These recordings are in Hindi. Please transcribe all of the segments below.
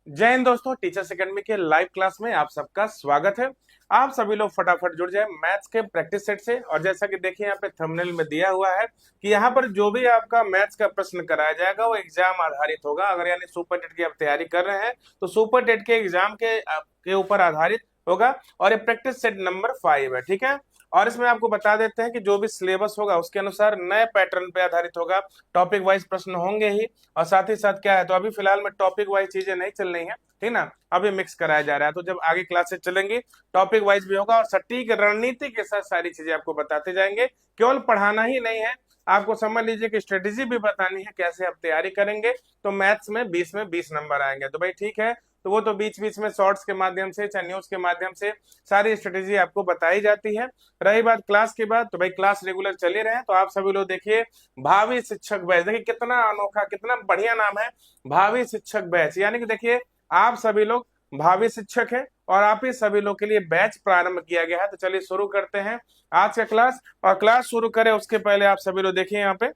जय हिंद दोस्तों, टीचर्स एकेडमी के लाइव क्लास में आप सबका स्वागत है। आप सभी लोग फटाफट जुड़ जाए मैथ्स के प्रैक्टिस सेट से। और जैसा कि देखिए यहाँ पे थंबनेल में दिया हुआ है कि यहाँ पर जो भी आपका मैथ्स का प्रश्न कराया जाएगा वो एग्जाम आधारित होगा। अगर यानी सुपर टेट की आप तैयारी कर रहे हैं तो सुपर टेट के एग्जाम के ऊपर आधारित होगा। और ये प्रैक्टिस सेट नंबर 5 है, ठीक है। और इसमें आपको बता देते हैं कि जो भी सिलेबस होगा उसके अनुसार नए पैटर्न पे आधारित होगा। टॉपिक वाइज प्रश्न होंगे ही, और साथ ही साथ क्या है, तो अभी फिलहाल में टॉपिक वाइज चीजें नहीं चल रही हैं, ठीक ना। अभी मिक्स कराया जा रहा है, तो जब आगे क्लासेस चलेंगी टॉपिक वाइज भी होगा और सटीक रणनीति के साथ सारी चीजें आपको बताते जाएंगे। केवल पढ़ाना ही नहीं है, आपको समझ लीजिए कि स्ट्रेटेजी भी बतानी है कैसे आप तैयारी करेंगे। तो मैथ्स में 20 में 20 नंबर आएंगे, तो भाई ठीक है। तो वो तो बीच बीच में शॉर्ट्स के माध्यम से चाहे न्यूज के माध्यम से सारी स्ट्रेटेजी आपको बताई जाती है। रही बात क्लास की बात, तो भाई क्लास रेगुलर चले रहे। तो आप सभी लोग देखिए भावी शिक्षक बैच, देखिए कितना अनोखा कितना बढ़िया नाम है, भावी शिक्षक बैच। यानी कि देखिए आप सभी लोग भावी शिक्षक हैं और आप ही सभी लोग के लिए बैच प्रारंभ किया गया है। तो चलिए शुरू करते हैं आज का क्लास। और क्लास शुरू करें उसके पहले आप सभी लोग देखिए यहाँ पे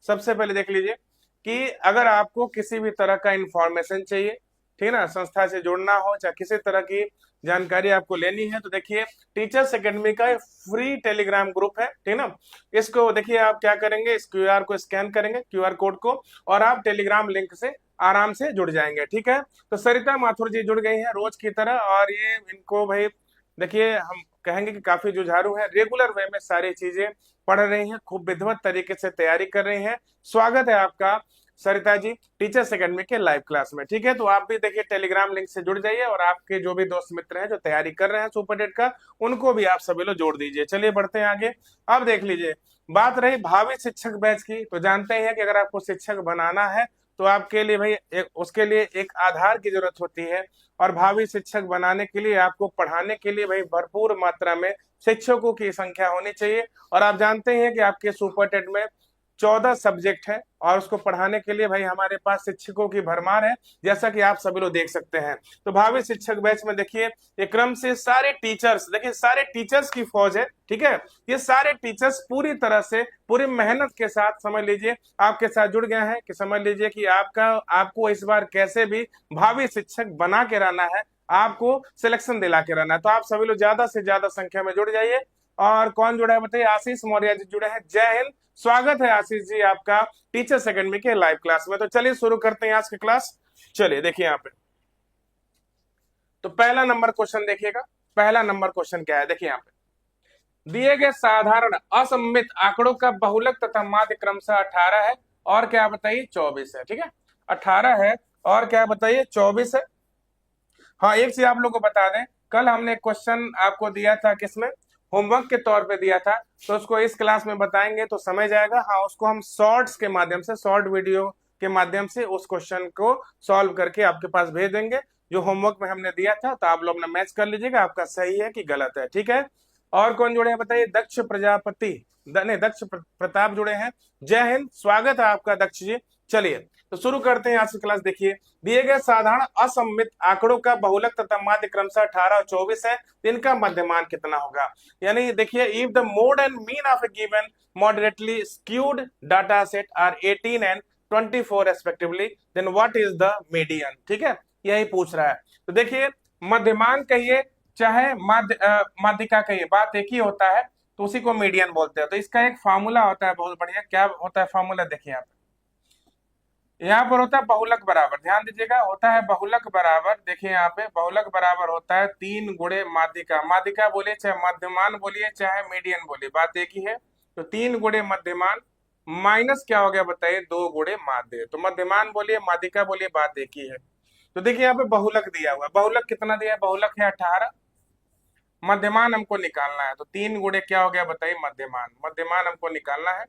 सबसे पहले देख लीजिए कि अगर आपको किसी भी तरह का इंफॉर्मेशन चाहिए, ठीक है ना, संस्था से जुड़ना हो चाहे किसी तरह की जानकारी आपको लेनी है, तो देखिए टीचर्स एकेडमी का फ्री टेलीग्राम ग्रुप है, ठीक है ना। इसको देखिए आप क्या करेंगे, इस क्यूआर को स्कैन करेंगे, क्यूआर कोड को, और आप टेलीग्राम लिंक से आराम से जुड़ जाएंगे, ठीक है। तो सरिता माथुर जी जुड़ गई हैं रोज की तरह, और ये इनको भाई देखिए हम कहेंगे कि काफी जुझारू है, रेगुलर वे में सारी चीजें पढ़ रही हैं, खूब विधिवत तरीके से तैयारी कर रही हैं। स्वागत है आपका सरिता जी टीचर्स एकेडमी के लाइव क्लास में, ठीक है। तो आप भी देखिए टेलीग्राम लिंक से जुड़ जाइए, और आपके जो भी दोस्त मित्र हैं जो तैयारी कर रहे हैं सुपर टेट का, उनको भी आप सभी लोग जोड़ दीजिए। चलिए बढ़ते हैं आगे। अब देख लीजिए, बात रही भावी शिक्षक बैच की, तो जानते हैं कि अगर आपको शिक्षक बनाना है तो आपके लिए भाई उसके लिए एक आधार की जरूरत होती है। और भावी शिक्षक बनाने के लिए आपको पढ़ाने के लिए भाई भरपूर मात्रा में शिक्षकों की संख्या होनी चाहिए। और आप जानते हैं कि आपके सुपर टेट में 14 सब्जेक्ट है, और उसको पढ़ाने के लिए भाई हमारे पास शिक्षकों की भरमार है, जैसा कि आप सभी लोग देख सकते हैं। तो भावी शिक्षक बैच में देखिए ये क्रम से सारे टीचर्स, देखिए सारे टीचर्स की फौज है, ठीक है। ये सारे टीचर्स पूरी तरह से पूरी मेहनत के साथ समझ लीजिए आपके साथ जुड़ गए हैं, कि समझ लीजिए कि आपको इस बार कैसे भी भावी शिक्षक बना के रहना है, आपको सिलेक्शन दिला के रहना है। तो आप सभी लोग ज्यादा से ज्यादा संख्या में जुड़ जाइए। और कौन जुड़ा है बताइए, आशीष मौर्य जी जुड़े हैं। जय हिंद, स्वागत है आशीष जी आपका टीचर्स एकेडमी के लाइव क्लास में। तो चलिए शुरू करते हैं आज की क्लास। चलिए देखिए यहाँ पे, तो पहला नंबर क्वेश्चन देखिएगा। पहला नंबर क्वेश्चन क्या है, देखिए यहाँ पे दिए गए साधारण असममित आंकड़ों का बहुलक तथा माध्य क्रमशः 18 है और क्या बताइए 24 है, ठीक है। 18 है और क्या बताइए 24 है। हाँ, एक चीज आप लोग को बता दें, कल हमने क्वेश्चन आपको दिया था, किसमें, होमवर्क के तौर पे दिया था। तो उसको इस क्लास में बताएंगे तो समझ आएगा। हाँ, उसको हम शॉर्ट्स के माध्यम से, शॉर्ट वीडियो के माध्यम से उस क्वेश्चन को सॉल्व करके आपके पास भेज देंगे जो होमवर्क में हमने दिया था। तो आप लोग अपना मैच कर लीजिएगा, आपका सही है कि गलत है, ठीक है। और कौन जुड़े हैं बताइए, दक्ष प्रजापति, नहीं दक्ष प्रताप जुड़े हैं। जय हिंद, स्वागत है आपका दक्ष जी। चलिए तो शुरू करते हैं आज की क्लास। देखिए दिए गए साधारण असममित आंकड़ों का बहुलक तथा माध्य क्रमशः 18 और 24 है, इनका मध्यमान कितना होगा। यानी देखिए, if the mode and mean of a given moderately skewed data set are 18 and 24 respectively, then what is the median, ठीक है, यही पूछ रहा है। तो देखिए मध्यमान कहिए चाहे माध्यिका कहिए, बात एक ही होता है, तो उसी को मीडियन बोलते हैं। तो इसका एक फार्मूला होता है बहुत बढ़िया, क्या होता है फार्मूला, देखिए यहाँ पर होता है बहुलक बराबर, ध्यान दीजिएगा, होता है बहुलक बराबर। देखिए यहाँ पे बहुलक बराबर होता है 3 गुणे माध्यिका, माध्यिका बोलिए चाहे मध्यमान बोलिए चाहे मीडियन बोलिए, बात एक ही है। तो 3 गुणे मध्यमान माइनस क्या हो गया बताइए 2 गुणे माध्य। तो मध्यमान बोलिए माध्यिका बोलिए, बात एक ही है। तो देखिए यहाँ पे बहुलक दिया हुआ है, बहुलक कितना दिया है, बहुलक है 18, मध्यमान हमको निकालना है। तो 3 गुणे क्या हो गया बताइए मध्यमान, मध्यमान हमको निकालना है।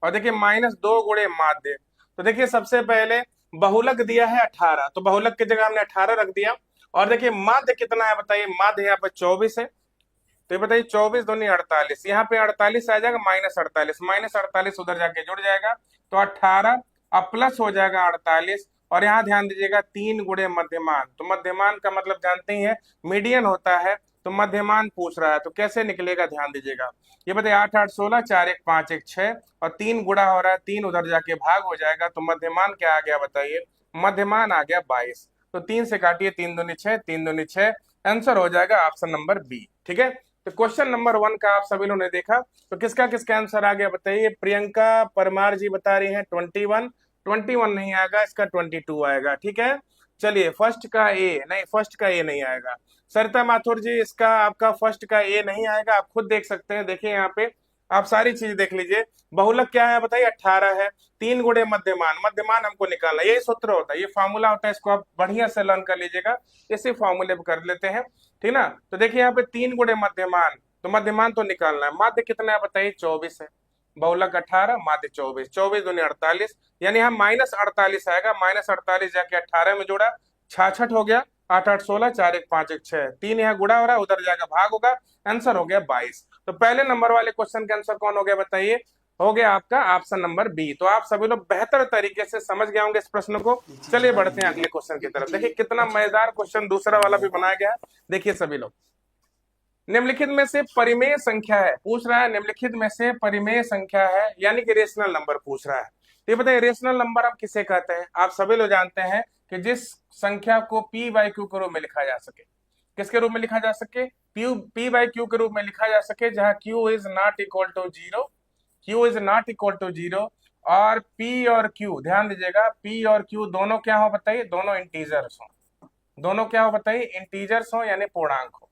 और देखिए -2 गुणे माध्य। तो देखिए सबसे पहले बहुलक दिया है 18, तो बहुलक की जगह हमने 18 रख दिया। और देखिए माध्य कितना है बताइए, माध्य यहाँ पे 24 है। तो ये बताइए 24 दूनी 48, यहाँ पे 48 आ जाएगा, -48, -48 उधर जाके जुड़ जाएगा। तो 18 अब प्लस हो जाएगा 48। और यहाँ ध्यान दीजिएगा 3 गुणे मध्यमान, तो मध्यमान का मतलब जानते ही है मीडियन होता है। तो मध्यमान पूछ रहा है, तो कैसे निकलेगा ध्यान दीजिएगा। ये बताइए 8 8 16, 4 1 5 1 6, और 3 गुणा हो रहा है, 3 उधर जाके भाग हो जाएगा। तो मध्यमान क्या आ गया बताइए मध्यमान आ गया 22। तो 3 से काटिए, 3 दूनी 6, 3 दूनी 6, आंसर हो जाएगा ऑप्शन नंबर बी। ठीक है, तो क्वेश्चन नंबर 1 का आप सभी लोगों ने देखा, तो किसका किसका आंसर आ गया बताइए। प्रियंका परमार जी बता रही हैं 21, 21 नहीं आएगा, इसका 22 आएगा। ठीक है, चलिए फर्स्ट का ए नहीं, फर्स्ट का ए नहीं आएगा। सरिता माथुर जी, इसका आपका फर्स्ट का ए नहीं आएगा, आप खुद देख सकते हैं, देखिए यहाँ पे आप सारी चीज देख लीजिए। बहुलक क्या है बताइए, 18 है। 3 गुणे मध्यमान, मध्यमान हमको निकालना, यही सूत्र होता है, ये फॉर्मूला होता है, इसको आप बढ़िया से लर्न कर लीजिएगा, इसी फॉर्मूले पे कर लेते हैं। ठीक ना, तो देखिए यहाँ पे 3 गुणे मध्यमान, तो मध्यमान तो निकालना है। माध्य कितना है बताइए, 24 है। बहुलक 18, माध्य 24, 24 दूनी 48, यानी हम -48 आएगा। -48 जाके 18 में जोड़ा, 66 हो गया। 8 8 16, 4 1 5 1 6, 3 यहाँ गुणा हो रहा है, उधर जाकर भाग होगा, आंसर हो गया 22। तो पहले नंबर वाले क्वेश्चन का आंसर कौन हो गया बताइए, हो गया आपका ऑप्शन नंबर बी। तो आप सभी लोग बेहतर तरीके से समझ गए होंगे इस प्रश्न को। चलिए बढ़ते हैं अगले क्वेश्चन की तरफ। देखिए कितना मजेदार क्वेश्चन दूसरा वाला भी बनाया गया है। देखिए सभी लोग, निम्नलिखित में से परिमेय संख्या है, पूछ रहा है निम्नलिखित में से परिमेय संख्या है, यानी कि रेशनल नंबर पूछ रहा है। तो ये बताइए रेशनल नंबर आप किसे कहते हैं। आप सभी लोग जानते हैं कि जिस संख्या को पी बाई क्यू के रूप में लिखा जा सके, किसके रूप में लिखा जा सके, पी बाई क्यू के रूप में लिखा जा सके, जहां Q is not equal to zero, Q is not equal to zero, और पी और क्यू, ध्यान दीजिएगा, पी और क्यू दोनों क्या हो बताइए, दोनों इंटीजर्स हो। दोनों क्या हो बताइए, इंटीजर्स हो यानी पूर्णांक हो।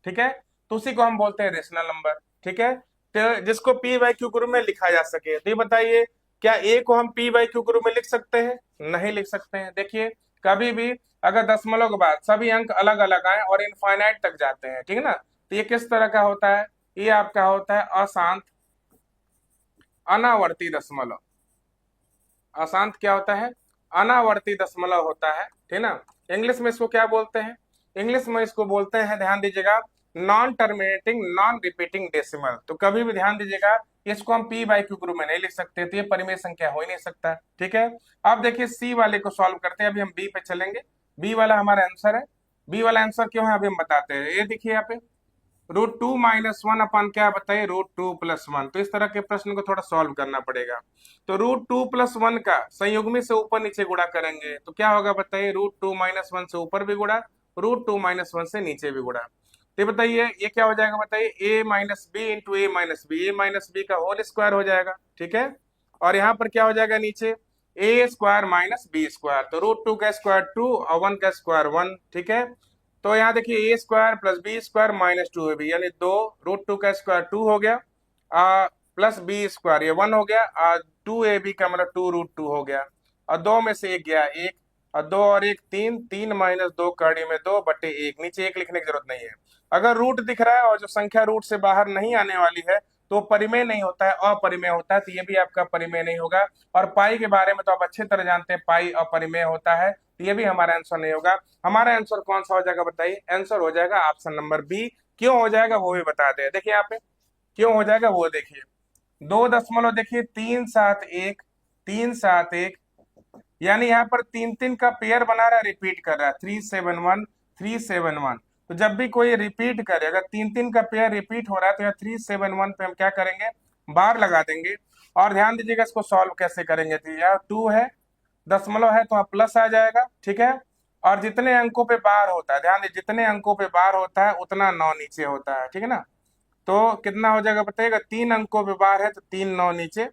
ठीक है, तो उसी को हम बोलते हैं रेशनल नंबर। ठीक है, तो जिसको पी बाई क्यू के रूप में लिखा जा सके। तो ये बताइए क्या ए को हम पी बाई क्यू के रूप में लिख सकते हैं, नहीं लिख सकते हैं। देखिए कभी भी अगर दशमलव के बाद सभी अंक अलग अलग आए और इनफाइनाइट तक जाते हैं, ठीक है ना, तो ये किस तरह का होता है, ये आपका होता है अशांत अनावर्ती दशमलव। अशांत क्या होता है, अनावर्ती दशमलव होता है। ठीक ना, इंग्लिश में इसको क्या बोलते हैं, इंग्लिश में इसको बोलते हैं, ध्यान दीजिएगा, non terminating non repeating decimal. तो कभी भी ध्यान दीजिएगा, इसको हम पी बाई क्यू के रूप में नहीं लिख सकते, तो ये परिमेय संख्या हो ही नहीं सकता। ठीक है, अब देखिए सी वाले को सॉल्व करते हैं, अभी हम बी पे चलेंगे। बी वाला हमारा आंसर है। बी वाला आंसर क्यों है अभी हम बताते हैं। ये देखिए यहाँ पे √2 - 1 अपन क्या बताइए, √2 + 1। तो इस तरह के प्रश्न को थोड़ा सॉल्व करना पड़ेगा। तो √2 + 1 का संयुग्मी से ऊपर नीचे गुणा करेंगे तो क्या होगा बताइए, √2 - 1 से ऊपर भी गुणा, √2 - 1 से नीचे भी गुणा। तो बताइए ये क्या हो जाएगा बताइए, a - b into a - b, a - b का होल स्क्वायर हो जाएगा। ठीक है, और यहाँ पर क्या हो जाएगा नीचे, a² - b²। तो √2 का स्क्वायर 2 और 1 का स्क्वायर 1। ठीक है, तो यहाँ देखिए a² + b² - 2ab, यानी 2, √2 का स्क्वायर 2 हो गया, प्लस b² ये 1 हो गया, 2ab का मतलब 2√2 हो गया, और 2 में से 1 गया 1, और 2 और 1 3, 3 - 2 कड़ी में 2 बटे 1, नीचे 1 लिखने की जरूरत नहीं है। अगर रूट दिख रहा है और जो संख्या रूट से बाहर नहीं आने वाली है तो परिमेय नहीं होता है, अपरिमेय होता है। तो ये भी आपका परिमेय नहीं होगा। और पाई के बारे में तो आप अच्छे तरह जानते हैं, पाई अपरिमेय होता है, तो ये भी हमारा आंसर नहीं होगा। हमारा आंसर कौन सा हो जाएगा बताइए, आंसर हो जाएगा ऑप्शन नंबर बी। क्यों हो जाएगा वो भी बता दें, देखिए यहाँ पे क्यों हो जाएगा वो देखिए, 2 दशमलव देखिए 371, 371, यानी यहाँ पर 3 3 का पेयर बना रहा है, रिपीट कर रहा है, 371, 371। तो जब भी कोई रिपीट करे, अगर 3 3 का पेयर रिपीट हो रहा है तो यहाँ 371 पे हम क्या करेंगे, बार लगा देंगे। और ध्यान दीजिएगा इसको सॉल्व कैसे करेंगे, तो यहाँ 2 है, दशमलव है तो प्लस आ जाएगा। ठीक है, और जितने अंकों पे बार होता है, ध्यान दीजिए जितने अंकों पे बार होता है उतना 9 नीचे होता है। ठीक है ना, तो कितना हो जाएगा बताइएगा, 3 अंकों पे बार है तो 3 9 नीचे।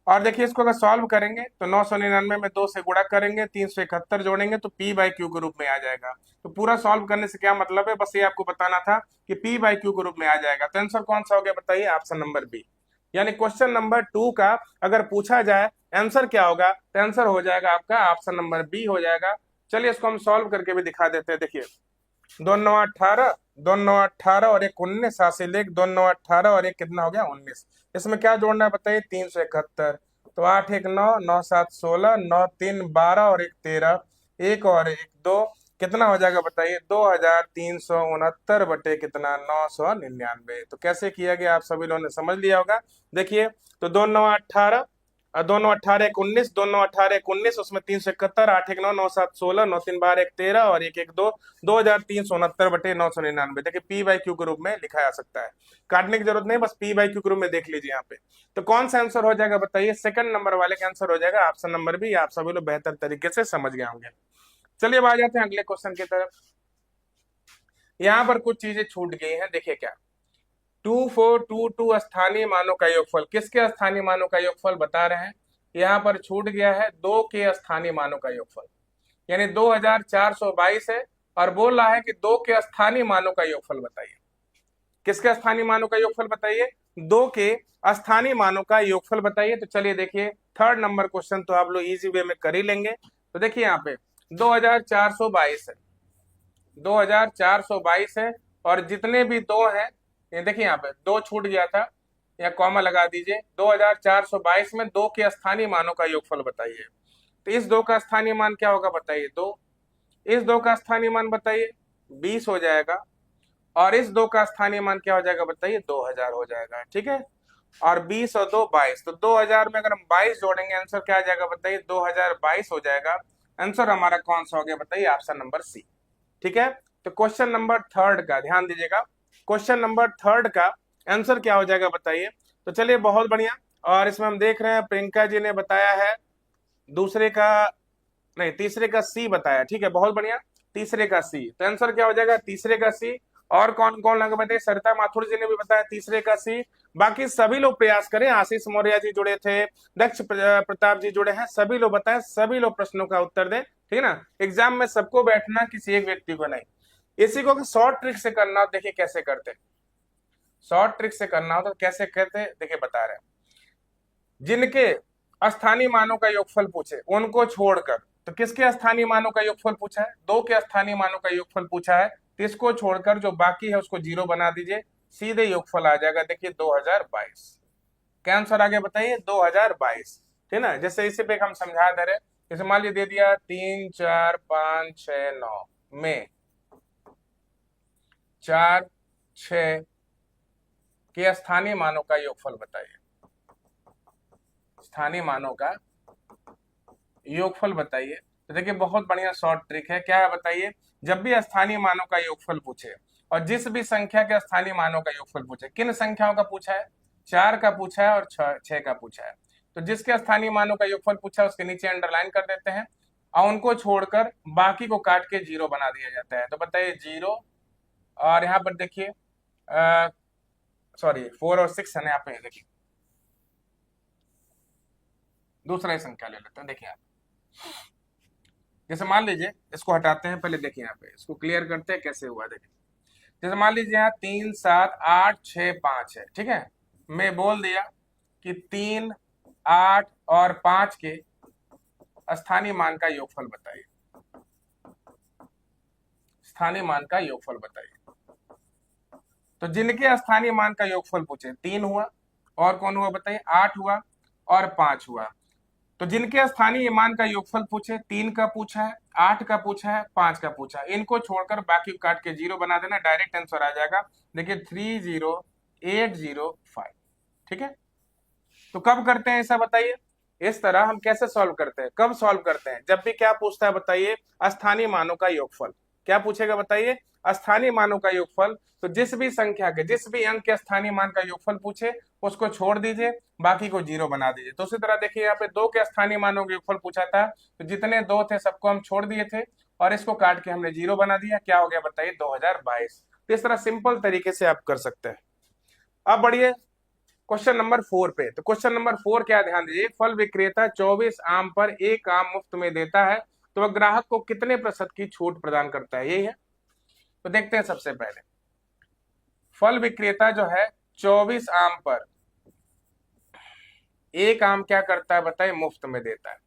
और देखिए इसको अगर सॉल्व करेंगे तो 999 में 2 से गुणा करेंगे, 371 जोड़ेंगे तो पी बाई क्यू के रूप में आ जाएगा। तो पूरा सॉल्व करने से क्या मतलब है, बस ये आपको बताना था कि पी बाई क्यू के रूप में आ जाएगा। तो आंसर कौन सा हो गया बताइए, ऑप्शन नंबर बी। यानी क्वेश्चन नंबर 2 का अगर पूछा जाए आंसर क्या होगा, तो आंसर हो जाएगा आपका ऑप्शन नंबर बी हो जाएगा। चलिए इसको हम सॉल्व करके भी दिखा देते हैं। देखिए 2 9 18, 2 9 18 और 1 19, हासिल 1, 2 9 18 और 1 कितना हो गया 19। इसमें क्या जोड़ना है बताइए, 371। तो 8 1 9, 9 7 16, 9 3 12 और 1 13, 1 और 1 2, कितना हो जाएगा बताइए, 2369 बटे कितना 999। तो कैसे किया गया आप सभी लोगों ने समझ लिया होगा। देखिए तो 2 9 18, दोनों 18 1 19, दोनों 18 1 19, उसमें 371, 8 1 9, 9 7 16, 9 3 12 1 13 और 1 1 2, 2369/999। देखिए पी बाई क्यू के रूप में लिखा जा सकता है, काटने की जरूरत नहीं, बस पी बाई क्यू के रूप में देख लीजिए यहाँ पे। तो कौन सा आंसर हो जाएगा बताइए? सेकंड नंबर वाले का आंसर हो जाएगा ऑप्शन नंबर बी। आप सभी लोग बेहतर तरीके से समझ गए होंगे। चलिए अब आ जाते हैं अगले क्वेश्चन की तरफ। यहाँ पर कुछ चीजें छूट गई हैं, देखिए क्या। 2422 स्थानीय मानों का योगफल, किसके स्थानीय मानों का योगफल बता रहे हैं? यहाँ पर छूट गया है 2 के स्थानीय मानों का योगफल, यानी 2422 है और बोल रहा है कि 2 के स्थानीय मानों का योगफल बताइए। किसके स्थानीय मानों का योगफल बताइए? 2 के स्थानीय मानों का योगफल बताइए। तो चलिए देखिए, थर्ड नंबर क्वेश्चन तो आप लोग इजी वे में कर ही लेंगे। तो देखिए यहाँ पे 2422 है, 2422 है और जितने भी दो हैं, ये देखिए यहाँ पे 2 छूट गया था, या कॉमा लगा दीजिए। 2422 में 2 के स्थानीय मानों का योगफल बताइए। तो इस 2 का स्थानीय मान क्या होगा बताइए? 2। इस 2 का स्थानीय मान बताइए 20 हो जाएगा, और इस 2 का स्थानीय मान क्या हो जाएगा बताइए? 2000 हो जाएगा, ठीक है। और 20 और 2 22, तो 2000 में अगर हम 22 जोड़ेंगे आंसर क्या आ जाएगा बताइए? 2022 हो जाएगा। आंसर हमारा कौन सा हो गया बताइए? ऑप्शन नंबर सी, ठीक है। तो क्वेश्चन नंबर थर्ड का ध्यान दीजिएगा, क्वेश्चन नंबर थर्ड का आंसर क्या हो जाएगा बताइए? तो चलिए बहुत बढ़िया, और इसमें हम देख रहे हैं प्रियंका जी ने बताया है दूसरे का नहीं, तीसरे का सी बताया, ठीक है, बहुत बढ़िया, तीसरे का सी। तो आंसर क्या हो जाएगा? तीसरे का सी। और कौन कौन लगा बताइए? सरिता माथुर जी ने भी बताया तीसरे का सी। बाकी सभी लोग प्रयास करें, आशीष मौर्य जी जुड़े थे, दक्ष प्रताप जी जुड़े हैं, सभी लोग बताएं, सभी लोग प्रश्नों का उत्तर दें, ठीक है ना। एग्जाम में सबको बैठना, किसी एक व्यक्ति को नहीं। इसी को शॉर्ट ट्रिक से करना हो, देखिए कैसे करते, शॉर्ट ट्रिक से करना हो तो कैसे करते देखिए बता रहे हैं। जिनके स्थानीय मानों का योगफल पूछे उनको छोड़कर, तो किसके स्थानीय मानों का योगफल पूछा है? 2 के स्थानीय मानों का योगफल पूछा है, तो इसको छोड़कर जो बाकी है उसको 0 बना दीजिए, सीधे योगफल आ जाएगा। देखिए 2022, क्या आंसर आ गया बताइए? 2022, ठीक ना। जैसे इसी पे हम समझा दे रहे, जैसे मान लीजिए दे दिया 3 4 5 6 9 में 4 6 के स्थानीय मानों का योगफल बताइए, स्थानीय मानों का योगफल बताइए। तो देखिए बहुत बढ़िया शॉर्ट ट्रिक है, क्या है बताइए? जब भी स्थानीय मानों का योगफल पूछे और जिस भी संख्या के स्थानीय मानों का योगफल पूछे, किन संख्याओं का पूछा है? 4 का पूछा है और 6 का पूछा है। तो जिसके स्थानीय मानों का योगफल पूछा है उसके नीचे अंडरलाइन कर देते हैं और उनको छोड़कर बाकी को काट के 0 बना दिया जाता है। तो बताइए 0, और यहाँ पर देखिए सॉरी 4 और 6 है यहाँ पे, देखिए दूसरा ही संख्या ले लेते हैं। देखिए आप, जैसे मान लीजिए इसको हटाते हैं, पहले देखिए यहाँ पे इसको क्लियर करते हैं कैसे हुआ। देखिए जैसे मान लीजिए यहाँ 3 7 8 6 5 है, ठीक है। मैं बोल दिया कि 3 8 और 5 के स्थानीय मान का योगफल बताइए, स्थानीय मान का योगफल बताइए। तो जिनके स्थानीय मान का योगफल पूछे 3 हुआ, और कौन हुआ बताइए? 8 हुआ और 5 हुआ। तो जिनके स्थानीय मान का योगफल पूछे, 3 का पूछा है, 8 का पूछा है, 5 का पूछा है, इनको छोड़कर बाकी को काट के 0 बना देना, डायरेक्ट आंसर आ जाएगा। देखिए 30805, ठीक है। तो कब करते हैं ऐसा बताइए? इस तरह हम कैसे सॉल्व करते हैं? कब सॉल्व करते हैं? जब भी क्या पूछता है बताइए? स्थानीय मानों का योगफल। क्या पूछेगा बताइए? स्थानीय मानों का योगफल। तो जिस भी संख्या के, जिस भी अंक के स्थानीय मान का योगफल पूछे उसको छोड़ दीजिए, बाकी को 0 बना दीजिए। तो उसी तरह देखिए यहाँ पे 2 के स्थानीय मानों का योगफल पूछा था, तो जितने 2 थे सबको हम छोड़ दिए थे और इसको काट के हमने 0 बना दिया। क्या हो गया बताइए? 2022। तो इस तरह सिंपल तरीके से आप कर सकते हैं। अब बढ़िए क्वेश्चन नंबर 4 पे। तो क्वेश्चन नंबर 4 क्या, ध्यान दीजिए। फल विक्रेता 24 आम पर 1 आम मुफ्त में देता है, तो वह ग्राहक को कितने % की छूट प्रदान करता है? यही है। तो देखते हैं सबसे पहले, फल विक्रेता जो है 24 आम पर 1 आम क्या करता है बताइए? मुफ्त में देता है।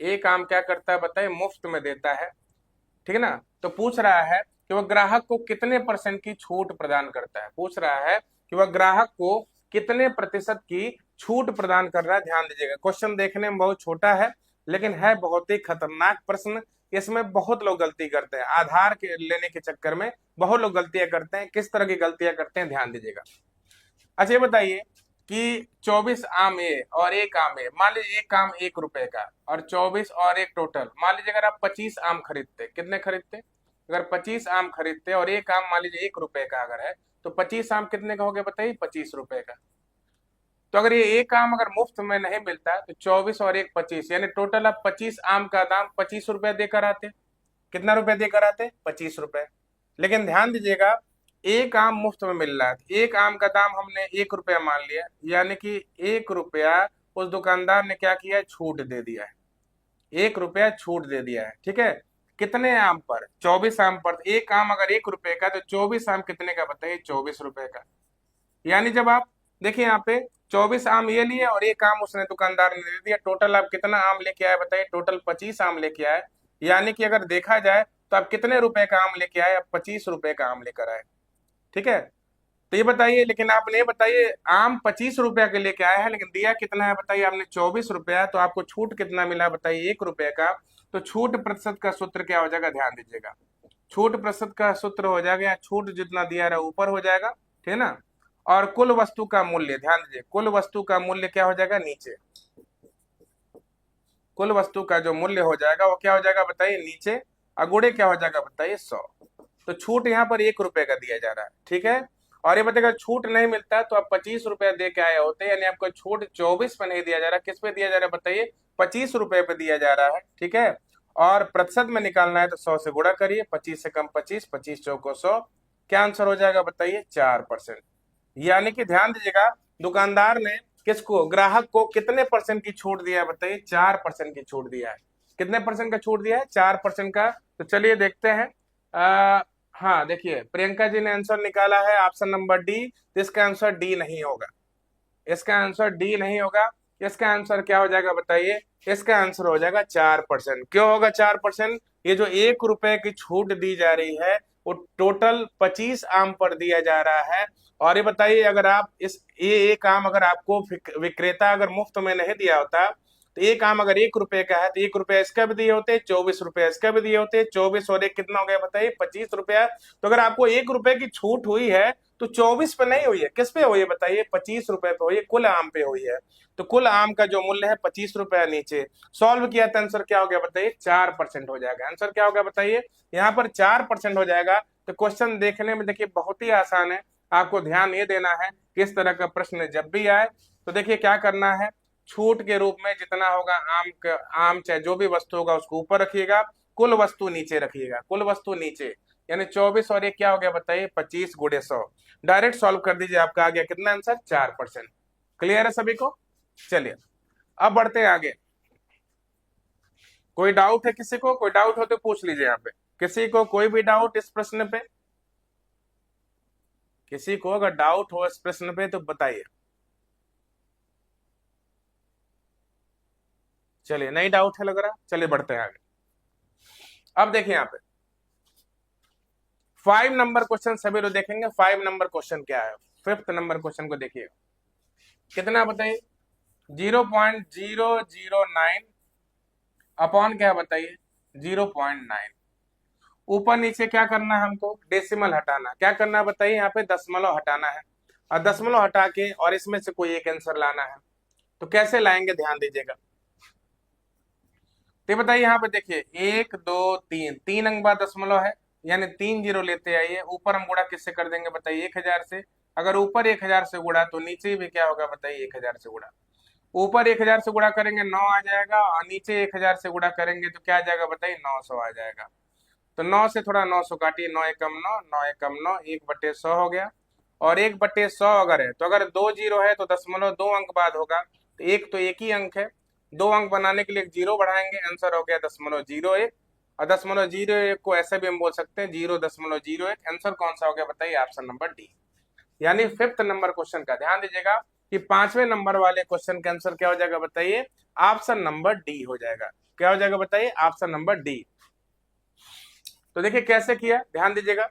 1 आम क्या करता है बताइए? मुफ्त में देता है, ठीक है ना। तो पूछ रहा है कि वह ग्राहक को कितने % की छूट प्रदान करता है, पूछ रहा है कि वह ग्राहक को कितने % की छूट प्रदान कर रहा है। ध्यान दीजिएगा, क्वेश्चन देखने में बहुत छोटा है लेकिन है बहुत ही खतरनाक प्रश्न। इसमें बहुत लोग गलती करते हैं, आधार के लेने के चक्कर में बहुत लोग गलतियां करते हैं। किस तरह की गलतियां करते हैं ध्यान दीजिएगा। अच्छा ये बताइए कि 24 आम ए और एक आम ए, मान लीजिए एक आम 1 रुपए का और 24 और एक टोटल, मान लीजिए अगर आप 25 आम खरीदते, कितने खरीदते, अगर 25 आम खरीदते और एक आम मान लीजिए 1 रुपए का अगर है, तो 25 आम कितने का हो गया बताइए, 25 रुपए का। तो अगर ये एक आम अगर मुफ्त में नहीं मिलता तो 24 और एक 25, यानी टोटल आप 25 आम का दाम 25 रुपए देकर आते। कितना रुपए देकर आते, 25 रुपए। लेकिन ध्यान दीजिएगा, एक आम मुफ्त में मिल रहा है, एक आम का दाम हमने 1 रुपया मान लिया, यानी कि 1 रुपया उस दुकानदार ने क्या किया है, छूट दे दिया है, 1 रुपया छूट दे दिया है, ठीक है। कितने आम पर, 24 आम पर। एक आम अगर 1 रुपए का तो 24 आम कितने का बताइए, 24 रुपए का। यानी जब आप देखिए यहाँ पे 24 आम ये लिए और एक आम उसने दुकानदार ने दे दिया, टोटल आप कितना आम लेके आए बताइए, टोटल 25 आम लेके आए। यानी कि अगर देखा जाए तो आप कितने रुपए का आम लेके आए, आप 25 रुपए का आम लेकर आए, ठीक है। तो ये बताइए, लेकिन आपने ये बताइए आम 25 रुपया के लेके आया है, लेकिन दिया कितना है बताइए, आपने 24 रुपया, तो आपको छूट कितना मिला बताइए, 1 रुपए का। तो छूट प्रतिशत का सूत्र क्या हो जाएगा, ध्यान दीजिएगा, छूट प्रतिशत का सूत्र हो जाएगा, छूट जितना दिया रहा ऊपर हो जाएगा, ठीक है ना। और कुल वस्तु का मूल्य, ध्यान दीजिए, कुल वस्तु का मूल्य क्या हो जाएगा, नीचे। कुल वस्तु का जो मूल्य हो जाएगा वो क्या हो जाएगा बताइए, नीचे। अगुड़े क्या हो जाएगा बताइए, 100। तो छूट यहाँ पर 1 रुपए का दिया जा रहा है, ठीक है। और ये बताइएगा छूट नहीं मिलता तो आप 25 रुपया दे के आए होते, यानी आपको छूट 24 पे नहीं दिया जा रहा, किस पे दिया जा रहा है बताइए, 25 रुपए पे दिया जा रहा है, ठीक है। और प्रतिशत में निकालना है तो 100 से गुणा करिए, 25 से कम 25, 25 चौको 100, क्या आंसर हो जाएगा बताइए, 4%। यानी कि ध्यान दीजिएगा, दुकानदार ने किसको, ग्राहक को कितने परसेंट की छूट दिया है बताइए, 4% की छूट दिया है। कितने परसेंट का छूट दिया है, 4% का। तो चलिए देखते हैं। हाँ देखिए, प्रियंका जी ने आंसर निकाला है ऑप्शन नंबर डी, तो इसका आंसर डी नहीं होगा, इसका आंसर डी नहीं होगा। इसका आंसर क्या हो जाएगा बताइए, इसका आंसर हो जाएगा 4%। क्यों होगा 4%, ये जो 1 रुपए की छूट दी जा रही है वो टोटल 25 आम पर दिया जा रहा है। और ये बताइए, अगर आप ये एक आम अगर आपको विक्रेता अगर मुफ्त में नहीं दिया होता, तो एक आम अगर 1 रुपए का है तो 1 रुपया इसका भी दिए होते, 24 रुपया इसका भी दिए होते, 24 और एक कितना हो गया बताइए, 25 रुपया। तो अगर आपको 1 रुपए की छूट हुई है तो 24 पे नहीं हुई है, किस पे हुई है बताइए, 25 रुपए पे हुई है, कुल आम पे हुई है। तो कुल आम का जो मूल्य है 25 रुपया नीचे। सॉल्व किया तो आंसर क्या हो गया बताइए, 4% हो जाएगा। आंसर क्या हो गया बताइए, यहाँ पर 4% हो जाएगा। तो क्वेश्चन देखने में देखिए बहुत ही आसान है, आपको ध्यान ये देना है किस तरह का प्रश्न जब भी आए तो देखिए क्या करना है, छूट के रूप में जितना होगा आम चाहे जो भी वस्तु होगा उसको ऊपर रखिएगा, कुल वस्तु नीचे रखिएगा, कुल वस्तु नीचे। यानी 24 और एक क्या हो गया बताइए, 25 गुणे 100। डायरेक्ट सॉल्व कर दीजिए, आपका आ गया कितना आंसर, 4%। क्लियर है सभी को। चलिए अब बढ़ते हैं आगे। कोई डाउट है किसी को, कोई डाउट हो तो पूछ लीजिए यहाँ पे, किसी को कोई भी डाउट इस प्रश्न पे, किसी को अगर डाउट हो इस प्रश्न पे तो बताइए। चलिए नहीं डाउट है लग रहा, चलिए बढ़ते हैं आगे। अब देखिए यहाँ पे 5 नंबर क्वेश्चन सभी लोग देखेंगे। 5 नंबर क्वेश्चन क्या है, 5th नंबर क्वेश्चन को देखिएगा, कितना बताइए, 0.009 अपॉन क्या बताइए, 0.9। ऊपर नीचे क्या करना है हमको, डेसिमल हटाना, क्या करना है बताइए, यहाँ पे दशमलव हटाना है, और दशमलव हटा के और इसमें से कोई एक आंसर लाना है। तो कैसे लाएंगे ध्यान दीजिएगा। तो बताइए यहाँ पे देखिए, 1 2 3, 3 अंक बाद दशमलव है, यानी 3 जीरो लेते आइए। ऊपर हम गुणा किससे कर देंगे बताइए, 1000 से। अगर ऊपर 1000 से गुणा तो नीचे भी क्या होगा बताइए, 1000 से गुणा। ऊपर 1000 से गुणा करेंगे 9 आ जाएगा, और नीचे 1000 से गुणा करेंगे तो क्या आ जाएगा बताइए, 900 आ जाएगा। तो 9 से थोड़ा 900 काटिए, 9 एकम 9, 9 एकम 9, 1/100 हो गया। और 1/100 अगर है तो अगर 2 जीरो है तो दशमलव 2 अंक बाद होगा, तो एक तो एक ही अंक है, 2 अंक बनाने के लिए एक जीरो बढ़ाएंगे, आंसर हो गया 0.01। और 0.01 को ऐसे भी हम बोल सकते हैं 0.01। आंसर कौन सा हो गया बताइए, ऑप्शन नंबर डी। यानी 5th नंबर क्वेश्चन का ध्यान दीजिएगा कि 5वें नंबर वाले क्वेश्चन का आंसर क्या हो जाएगा बताइए, ऑप्शन नंबर डी हो जाएगा। क्या हो जाएगा बताइए, ऑप्शन नंबर डी। तो देखिए कैसे किया, ध्यान दीजिएगा,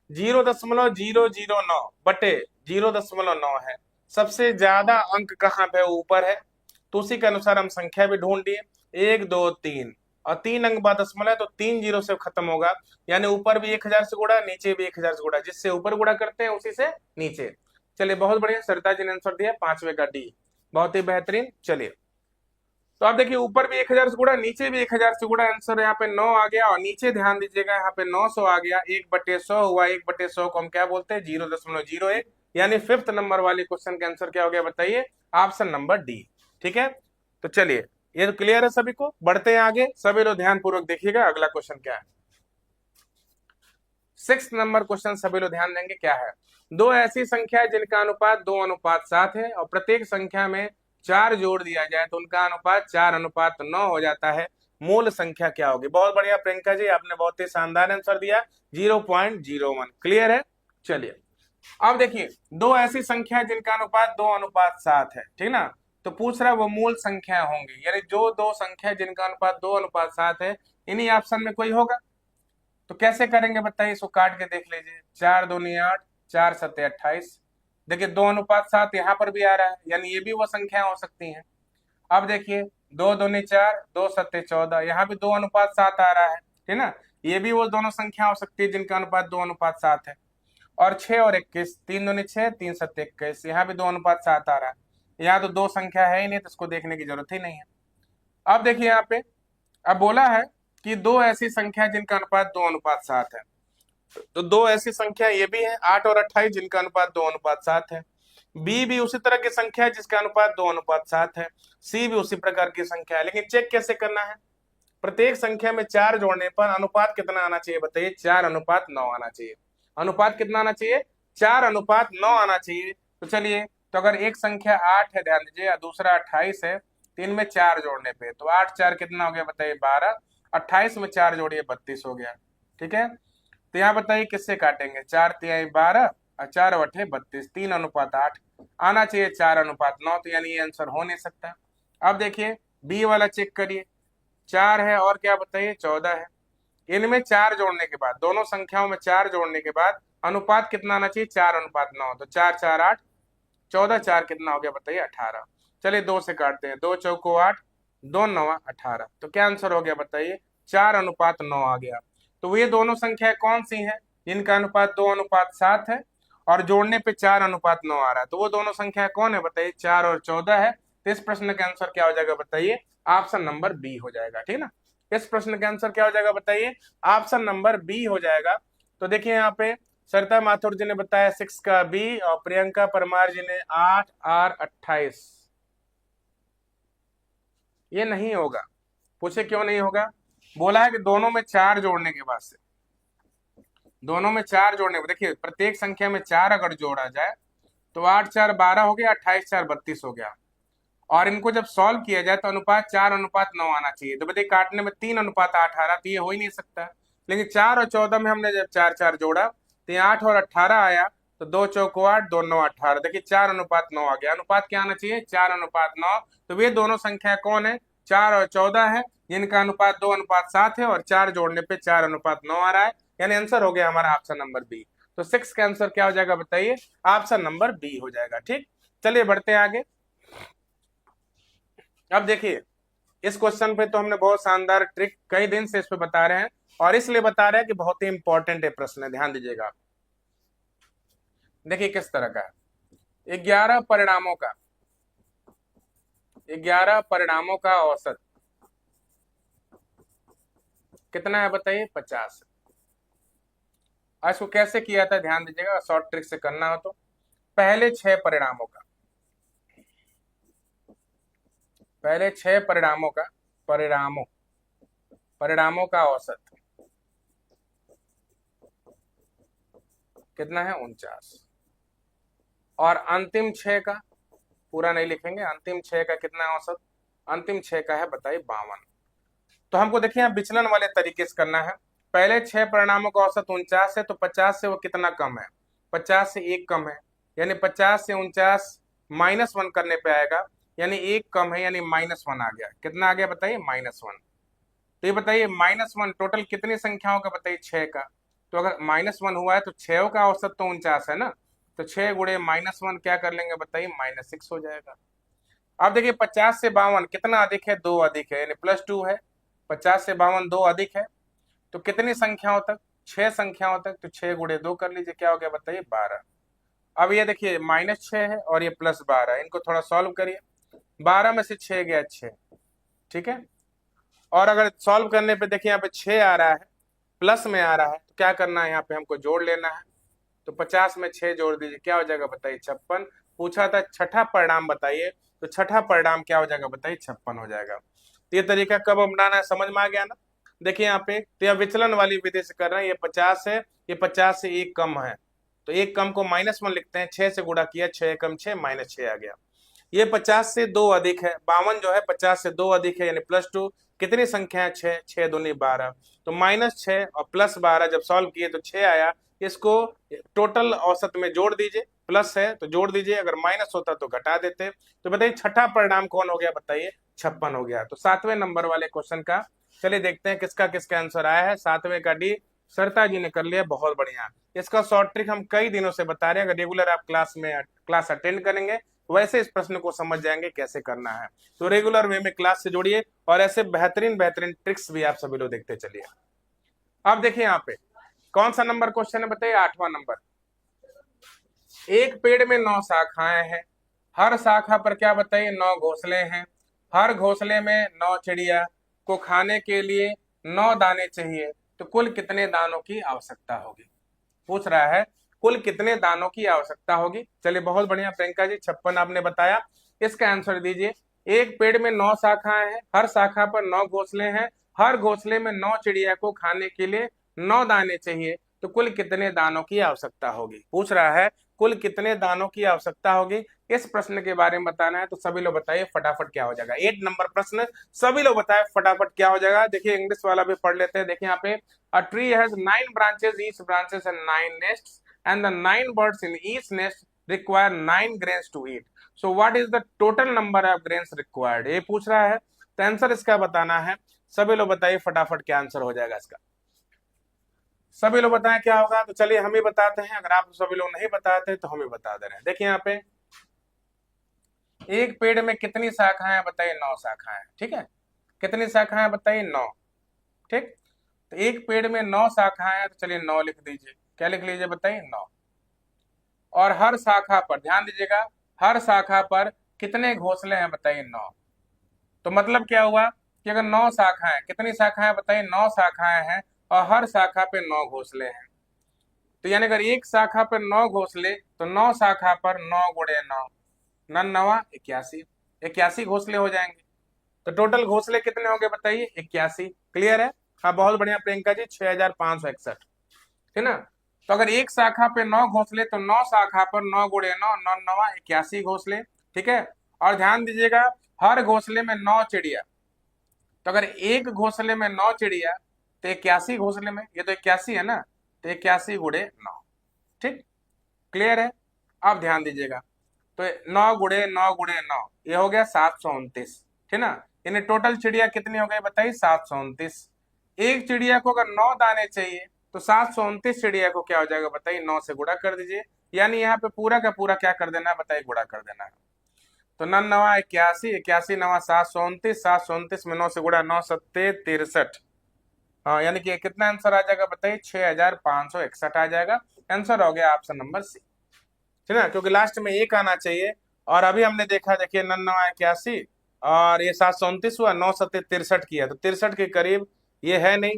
0.009 बटे 0.9 है, सबसे ज्यादा अंक कहाँ पे ऊपर है, तो उसी के अनुसार हम संख्या भी ढूंढ लिए, 1 2 3, और 3 अंक बाद दशमलव है तो 3 जीरो से खत्म होगा, यानी ऊपर भी 1000 से गुणा, नीचे भी 1000 से गुणा, जिससे ऊपर गुणा करते हैं उसी से नीचे। चलिए बहुत बढ़िया, सरिता जी ने आंसर दिया पांचवे का डी, बहुत ही बेहतरीन। चलिए तो आप देखिए ऊपर भी 1000 से गुणा, नीचे भी 1000 से गुणा, आंसर यहाँ पे 9 आ गया। और नीचे ध्यान दीजिएगा यहाँ पे 900 आ गया, 1/100 हुआ, 1/100 को हम क्या बोलते हैं 0.01, यानी फिफ्थ नंबर वाले क्वेश्चन का आंसर क्या हो गया बताइए, ऑप्शन नंबर डी। ठीक है, तो चलिए ये तो क्लियर है सभी को, बढ़ते हैं आगे, सभी लोग ध्यान पूर्वक देखिएगा अगला क्वेश्चन क्या है। 6 नंबर क्वेश्चन सभी लोग ध्यान देंगे, क्या है, दो ऐसी संख्या है जिनका अनुपात 2:7 है और प्रत्येक संख्या में 4 जोड़ दिया जाए तो उनका अनुपात 4:9 हो जाता है, मूल संख्या क्या होगी। बहुत बढ़िया प्रियंका जी, आपने बहुत ही शानदार आंसर दिया, 0.01। क्लियर है। चलिए अब देखिए दो ऐसी संख्या है जिनका अनुपात 2:7 है, ठीक ना, तो पूछ रहा है वो मूल संख्या होंगी, यानी जो दो संख्या जिनका अनुपात 2:7 है, इन्हीं ऑप्शन में कोई होगा। तो कैसे करेंगे बताइए, इसको काट के देख लीजिए, 4 दूनी 8, 4 सत्ते 28। देखिए 2:7 यहाँ पर भी आ रहा है, यानी ये भी वो संख्या हो सकती है। अब देखिए 2 दूनी 4, 2 सत्ते 14, यहाँ भी 2:7 आ रहा है, ठीक ना, ये भी वो दोनों संख्या हो सकती है जिनका अनुपात 2:7 है। और 6 और 21, 3 दूनी 6, 3 सत्ते 21, यहाँ भी 2:7 आ रहा है। यहाँ तो दो संख्या है ही नहीं, तो इसको देखने की जरूरत ही नहीं है। अब देखिए यहाँ पे अब बोला है कि दो ऐसी संख्या जिनका अनुपात 2:7 है, तो दो ऐसी संख्या ये भी है 8 और 28 जिनका अनुपात 2:7 है। बी भी उसी तरह की संख्या है जिसका अनुपात 2:7 है। सी भी उसी प्रकार की संख्या है, लेकिन चेक कैसे करना है, प्रत्येक संख्या में 4 जोड़ने पर अनुपात कितना आना चाहिए बताइए, 4:9 आना चाहिए। अनुपात कितना आना चाहिए, 4:9 आना चाहिए। तो चलिए, तो अगर एक संख्या 8 है ध्यान दीजिए और दूसरा 28 है, तो इनमें 4 जोड़ने पे तो 8 4 कितना हो गया बताइए 12, 28 में 4 जोड़िए 32 हो गया। ठीक है, तो यहाँ बताइए किससे काटेंगे, 4 तिहाई 12 और 4 बटे 32, 3:8 आना चाहिए, 4:9, तो यानी ये आंसर हो नहीं सकता। अब देखिए बी वाला चेक करिए, 4 है और क्या बताइए 14 है, इनमें 4 जोड़ने के बाद, दोनों संख्याओं में 4 जोड़ने के बाद अनुपात कितना आना चाहिए, 4:9, तो 4 4 8, 14 4 कितना हो गया बताइए 18। चलिए 2 से काटते हैं, 2 चौको 8, 2 9 18, तो क्या आंसर हो गया बताइए, 4:9 आ गया। तो ये दोनों संख्या कौन सी हैं जिनका अनुपात 2:7 है और जोड़ने पे 4:9 आ रहा है, तो वो दोनों संख्या कौन है बताइए, 4 और 14 है। तो इस प्रश्न का आंसर क्या हो जाएगा बताइए, ऑप्शन नंबर बी हो जाएगा। ठीक ना, इस प्रश्न का आंसर क्या हो जाएगा बताइए, ऑप्शन नंबर बी हो जाएगा। तो देखिए यहाँ पे सरिता माथुर जी ने बताया 6 का बी और प्रियंका परमार जी ने 8 और 28। ये नहीं होगा, पूछे क्यों नहीं होगा, बोला है कि दोनों में 4 जोड़ने के बाद से, दोनों में 4 जोड़ने, देखिए प्रत्येक संख्या में 4 अगर जोड़ा जाए तो 8 4 12 हो गया, 28 4 32 हो गया, और इनको जब सॉल्व किया जाए तो अनुपात 4:9 आना चाहिए। तो बताइए काटने में 3:8 आ रहा, तो ये हो ही नहीं सकता। लेकिन 4 और 14 में हमने जब 4 4 जोड़ा तो ये 8 और 18 आया, तो 2 चौको 8, 2 9 18, देखिए 4:9 आ गया। अनुपात क्या आना चाहिए, 4:9। तो वे दोनों संख्या कौन है, 4 और 14 है, जिनका अनुपात 2:7 है और 4 जोड़ने पे 4:9 आ रहा है, यानी आंसर हो गया हमारा ऑप्शन नंबर बी। तो 6 का आंसर क्या हो जाएगा बताइए, ऑप्शन नंबर बी हो जाएगा। ठीक, चलिए बढ़ते हैं आगे। अब देखिए इस क्वेश्चन पे तो हमने बहुत शानदार ट्रिक कई दिन से इस पे बता रहे हैं, और इसलिए बता रहे हैं कि बहुत ही इंपॉर्टेंट है प्रश्न है, ध्यान दीजिएगा। देखिए किस तरह का है, 11 परिणामों का औसत कितना है बताइए, 50। आज इसको कैसे किया था ध्यान दीजिएगा, शॉर्ट ट्रिक से करना हो तो पहले 6 परिणामों का, पहले 6 परिणामों का औसत कितना है, 49, और अंतिम 6 का, पूरा नहीं लिखेंगे, अंतिम 6 का कितना है औसत, अंतिम 6 का है बताइए 52। तो हमको देखिए यहाँ विचलन वाले तरीके से करना है, पहले 6 परिणामों का औसत 49 है, तो 50 से वो कितना कम है, 50 से 1 कम है, यानी 50 से 49 -1 करने पे आएगा, यानी 1 कम है, यानी -1 आ गया। कितना आ गया बताइए, -1। तो ये बताइए -1 टोटल कितनी संख्याओं का बताइए, 6 का। तो अगर -1 हुआ है तो 6 का औसत तो 49 है ना, तो 6 गुणे -1 क्या कर लेंगे बताइए, -6 हो जाएगा। अब देखिए 50 से 52 कितना अधिक है, 2 अधिक है, यानी +2 है। 50 से 52 2 अधिक है, तो कितनी संख्याओं तक, 6 संख्याओं तक, तो 6 गुणे 2 कर लीजिए, क्या हो गया बताइए 12। अब ये देखिए -6 है और ये +12, इनको थोड़ा सॉल्व करिए। 12 में से 6 गया 6, ठीक है। और अगर सॉल्व करने पे देखिए यहाँ पे 6 आ रहा है, प्लस में आ रहा है, तो क्या करना है, यहाँ पे हमको जोड़ लेना है। तो 50 में 6 जोड़ दीजिए, क्या हो जाएगा बताइए, 56। पूछा था छठा परिणाम बताइए, तो छठा परिणाम क्या हो जाएगा बताइए, 56 हो जाएगा। तो ये तरीका कब अपनाना है, समझ में आ गया ना। देखिए यहाँ पे तो यह विचलन वाली विधि से कर रहे हैं। ये 50 है, ये 50 से एक कम है, तो एक कम को -1 लिखते हैं। 6 से गुणा किया, 6 कम 6, -6 आ गया। ये 50 से 2 अधिक है, 52 जो है 50 से 2 अधिक है, यानी +2। कितनी संख्या है, 6, 6 दूनी 12, तो -6 और +12 जब सॉल्व किए तो 6 आया। इसको टोटल औसत में जोड़ दीजिए, प्लस है तो जोड़ दीजिए, अगर माइनस होता तो घटा देते। तो बताइए छठा परिणाम कौन हो गया बताइए, 56 हो गया। तो 7वें नंबर वाले क्वेश्चन का चलिए देखते हैं किसका किसका आंसर आया है। 7वें का डी सरिता जी ने कर लिया, बहुत बढ़िया। इसका शॉर्ट ट्रिक हम कई दिनों से बता रहे हैं, अगर रेगुलर आप क्लास अटेंड करेंगे वैसे इस प्रश्न को समझ जाएंगे कैसे करना है। तो रेगुलर वे में क्लास से जुड़िए और ऐसे बेहतरीन बेहतरीन ट्रिक्स भी आप सभी लोग देखते चलिए। अब देखिए यहाँ पे कौन सा नंबर क्वेश्चन है बताइए, 8वां नंबर। एक पेड़ में 9 शाखाएं हैं, हर शाखा पर क्या बताइए 9 घोंसले हैं, हर घोंसले में 9 चिड़िया को खाने के लिए 9 दाने चाहिए, तो कुल कितने दानों की आवश्यकता होगी। पूछ रहा है कुल कितने दानों की आवश्यकता होगी। चलिए बहुत बढ़िया प्रियंका जी, 56 आपने बताया। इसका आंसर दीजिए। एक पेड़ में 9 शाखाएं हैं, हर शाखा पर 9 घोंसले हैं, हर घोंसले में 9 चिड़िया को खाने के लिए 9 दाने चाहिए, तो कुल कितने दानों की आवश्यकता होगी। पूछ रहा है कुल कितने दानों की आवश्यकता होगी। इस प्रश्न के बारे में बताना है, तो सभी लोग बताइए फटाफट क्या हो जाएगा। 8 नंबर प्रश्न, सभी लोग बताए फटाफट क्या हो जाएगा। देखिए इंग्लिश वाला भी पढ़ लेते हैं। देखिए यहाँ पे A tree has 9 branches, each branches and 9 nests, and the 9 birds in each nest require 9 grains to eat. So what is the total number of grains required? ये पूछ रहा है, तो आंसर इसका बताना है। सभी लोग बताइए फटाफट क्या आंसर हो जाएगा इसका। सभी लोग बताएं क्या होगा। तो चलिए हम ही बताते हैं, अगर आप सभी लोग नहीं बताते तो हम ही बता दे रहे हैं। देखिए यहाँ पे एक पेड़ में कितनी शाखाएं बताइए, 9 शाखाएं, ठीक है। कितनी शाखाएं बताइए, 9, ठीक। तो एक पेड़ में 9 शाखाएं हैं, तो चलिए 9 लिख दीजिए। क्या लिख लीजिए बताइए, 9। और हर शाखा पर ध्यान दीजिएगा, हर शाखा पर कितने घोंसले हैं बताइए, 9। तो मतलब क्या हुआ कि अगर 9 शाखाएं, कितनी शाखाएं बताइए, 9 शाखाएं हैं और हर शाखा पे 9 घोंसले हैं। तो यानी अगर एक शाखा पर 9 घोंसले, तो 9 शाखा पर 9 गुणे 9, 9 9 81, 81 घोंसले हो जाएंगे। तो टोटल घोंसले कितने होंगे बताइए, 81। क्लियर है। हाँ बहुत बढ़िया प्रियंका जी, 6561, है ना। तो अगर एक शाखा पे 9 घोंसले, तो 9 शाखा पर 9 गुणे 9, 9 9 81 घोंसले, ठीक है। और ध्यान दीजिएगा हर घोंसले में 9 चिड़िया, तो अगर एक घोंसले में 9 चिड़िया, तो 81 घोंसले में, ये तो 81 है ना, तो 81 गुणे 9, ठीक। क्लियर है। अब ध्यान दीजिएगा, तो 9 गुणे 9 गुणे 9, ये हो गया 729, ठीक ना। यानी टोटल चिड़िया कितनी हो गई बताइए, 729। एक चिड़िया को अगर 9 दाने चाहिए, तो 729 चिड़िया को क्या हो जाएगा बताइए, 9 से गुणा कर दीजिए। यानी यहाँ पे पूरा का पूरा क्या कर देना है बताइए, गुणा कर देना है। तो 9 9 81, 81 9 729, 729 में 9 से गुणा, 9 7 63। हाँ यानी कि कितना आंसर आ जाएगा बताइए, 6561 आ जाएगा। आंसर हो गया ऑप्शन नंबर सी, ठीक है। क्योंकि लास्ट में एक आना चाहिए, और अभी हमने देखा, देखिए 9 9 81 और ये 729 हुआ, 9 7 63 किया, तो 63 के करीब ये है नहीं,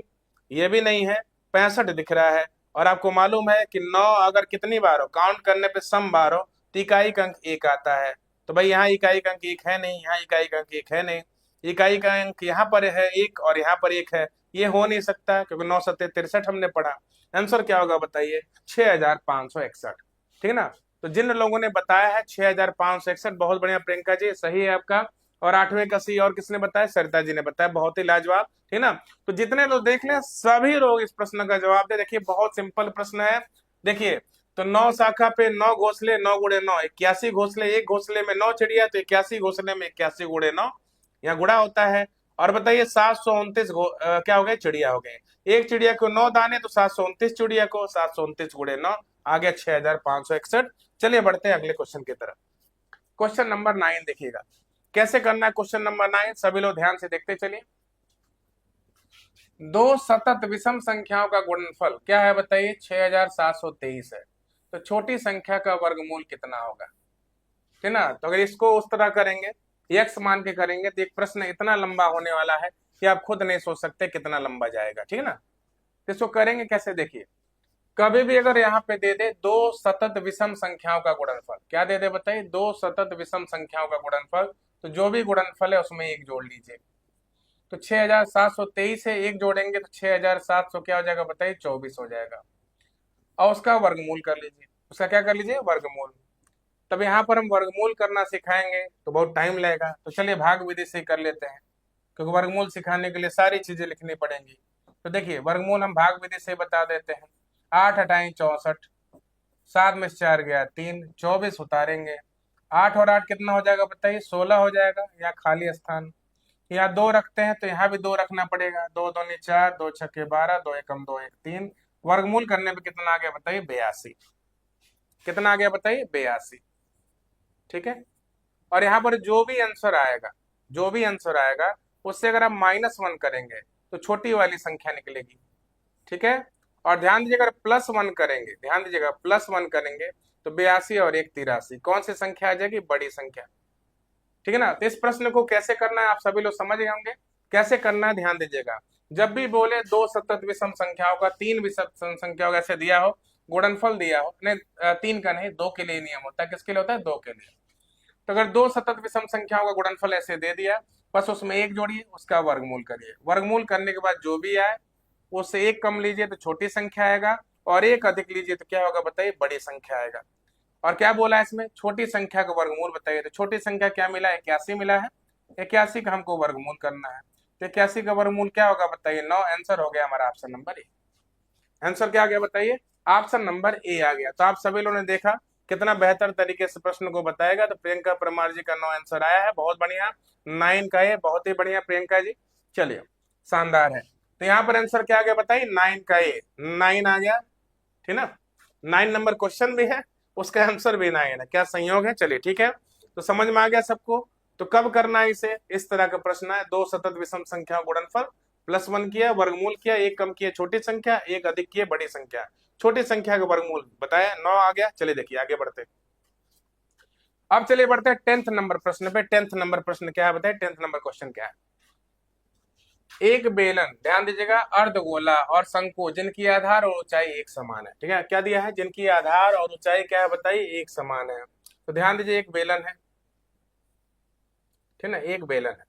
ये भी नहीं है, 65 दिख रहा है। और आपको मालूम है कि 9 अगर कितनी बार हो, काउंट करने पे सम बार हो, तो इकाई का अंक 1 आता है। तो भाई यहाँ इकाई का अंक 1 है नहीं, यहाँ इकाई का अंक 1 है नहीं, इकाई का अंक यहाँ पर है 1 और यहाँ पर 1 है, ये हो नहीं सकता, क्योंकि 9 7 63 हमने पढ़ा। आंसर क्या होगा बताइए, 6561, ठीक है ना। तो जिन लोगों ने बताया है 6561, बहुत बढ़िया प्रियंका जी, सही है आपका। और 8वें का सी और किसने बताया, सरिता जी ने बताया, बहुत ही लाजवाब, ठीक ना। तो जितने लोग देख लें सभी लोग इस प्रश्न का जवाब दे। देखिए बहुत सिंपल प्रश्न है। देखिए तो 9 शाखा पे 9 घोंसले, 9 गुणे 9 81 घोंसले, एक घोंसले में 9 चिड़िया, तो 81 घोंसले में 81 गुणे 9, यहाँ गुणा होता है। और बताइए 729 क्या हो गए, चिड़िया हो गए। एक चिड़िया को 9 दाने, तो 729 चिड़िया को 729 गुणे 9 आ गया 6561। चलिए बढ़ते हैं अगले क्वेश्चन की तरफ। क्वेश्चन नंबर 9 देखिएगा कैसे करना है। क्वेश्चन नंबर 9 सभी लोग ध्यान से देखते चलिए। दो सतत विषम संख्याओं का गुणनफल क्या है बताइए, 6723 है। तो छोटी संख्या का वर्गमूल कितना होगा, ठीक ना। तो अगर इसको उस तरह करेंगे, x मान के करेंगे, तो एक प्रश्न इतना लंबा होने वाला है कि आप खुद नहीं सोच सकते कितना लंबा जाएगा, ठीक है ना। तो इसको करेंगे कैसे, देखिए, कभी भी अगर यहाँ पे दे दे दो सतत विषम संख्याओं का गुणनफल, क्या दे दे बताइए, दो सतत विषम संख्याओं का गुणनफल, तो जो भी गुणनफल है उसमें एक जोड़ लीजिए। तो 6723 से एक जोड़ेंगे तो 6700 क्या हो जाएगा बताइए, 24 हो जाएगा। और उसका वर्गमूल कर लीजिए, उसका क्या कर लीजिए, वर्गमूल। तब यहाँ पर हम वर्गमूल करना सिखाएंगे तो बहुत टाइम लगेगा, तो चलिए भाग विधि से कर लेते हैं, क्योंकि वर्गमूल सिखाने के लिए सारी चीजें लिखनी पड़ेंगी। तो देखिए वर्गमूल हम भाग विधि से बता देते हैं। 8 हटाएं 64, 7 में से 4 गया 3, 24 उतारेंगे। 8 और 8 कितना हो जाएगा बताइए, 16 हो जाएगा। यहाँ खाली स्थान, यहाँ 2 रखते हैं तो यहाँ भी 2 रखना पड़ेगा। 2 दूनी 4, 2 छक्के 12, 2 एकम 2 1 3। वर्गमूल करने पे कितना आ गया बताइए, 82। कितना आ गया बताइए, 82, ठीक है। और यहाँ पर जो भी आंसर आएगा, जो भी आंसर आएगा उससे अगर आप -1 करेंगे तो छोटी वाली संख्या निकलेगी, ठीक है। और ध्यान दीजिएगा, अगर +1 करेंगे, ध्यान दीजिएगा +1 करेंगे तो 82 और 1 83, कौन सी संख्या आ जाएगी, बड़ी संख्या, ठीक है ना। तो इस प्रश्न को कैसे करना है आप सभी लोग समझ गए होंगे, कैसे करना है ध्यान दीजिएगा। जब भी बोले दो सतत विषम संख्याओं का, तीन विषम संख्याओं का ऐसे दिया हो, गुणनफल दिया हो, नहीं 3 का नहीं, 2 के लिए नियम होता है, किसके लिए होता है, 2 के लिए। तो अगर दो सतत विषम संख्याओं का गुणनफल ऐसे दे दिया, बस उसमें एक जोड़िए, उसका वर्गमूल करिए। वर्गमूल करने के बाद जो भी आए उससे एक कम लीजिए तो छोटी संख्या आएगा, और एक अधिक लीजिए तो क्या होगा बताइए, बड़ी संख्या आएगा। और क्या बोला है इसमें, छोटी संख्या का वर्गमूल बताइए। तो छोटी संख्या क्या मिला, 81 मिला है। 81 का हमको वर्गमूल करना है। तो 81 का वर्गमूल क्या होगा बताइए, 9। आंसर हो गया हमारा ऑप्शन नंबर ए। आंसर क्या आ गया बताइए, ऑप्शन नंबर ए आ गया। तो आप सभी लोगों ने देखा कितना बेहतर तरीके से प्रश्न को बताएगा। तो प्रियंका परमार जी का 9 आंसर आया है, बहुत बढ़िया। 9 का ए, बहुत ही बढ़िया प्रियंका जी, चलिए शानदार है। तो यहाँ पर आंसर क्या आ गया बताइए, 9 का ए, 9 आ गया, ठीक ना। 9 नंबर क्वेश्चन भी है, उसका आंसर भी 9 है, क्या संयोग है। चलिए ठीक है, तो समझ में आ गया सबको। तो कब करना है इसे, इस तरह का प्रश्न है, दो सतत विषम संख्या गुणनफल, +1 किया, वर्गमूल किया, एक कम किया छोटी संख्या, एक अधिक किया बड़ी संख्या, छोटी संख्या का वर्गमूल बताया, 9 आ गया। चलिए देखिए आगे बढ़ते, अब चलिए बढ़ते हैं 10th नंबर प्रश्न पे। 10th नंबर प्रश्न क्या है बताइए, 10th नंबर क्वेश्चन क्या है। एक बेलन, ध्यान दीजिएगा, अर्धगोला और शंकु जिनकी आधार और ऊंचाई एक समान है, ठीक है। क्या दिया है, जिनकी आधार और ऊंचाई क्या है बताइए, एक समान है। तो ध्यान दीजिए, एक बेलन है, ठीक ना, एक बेलन है,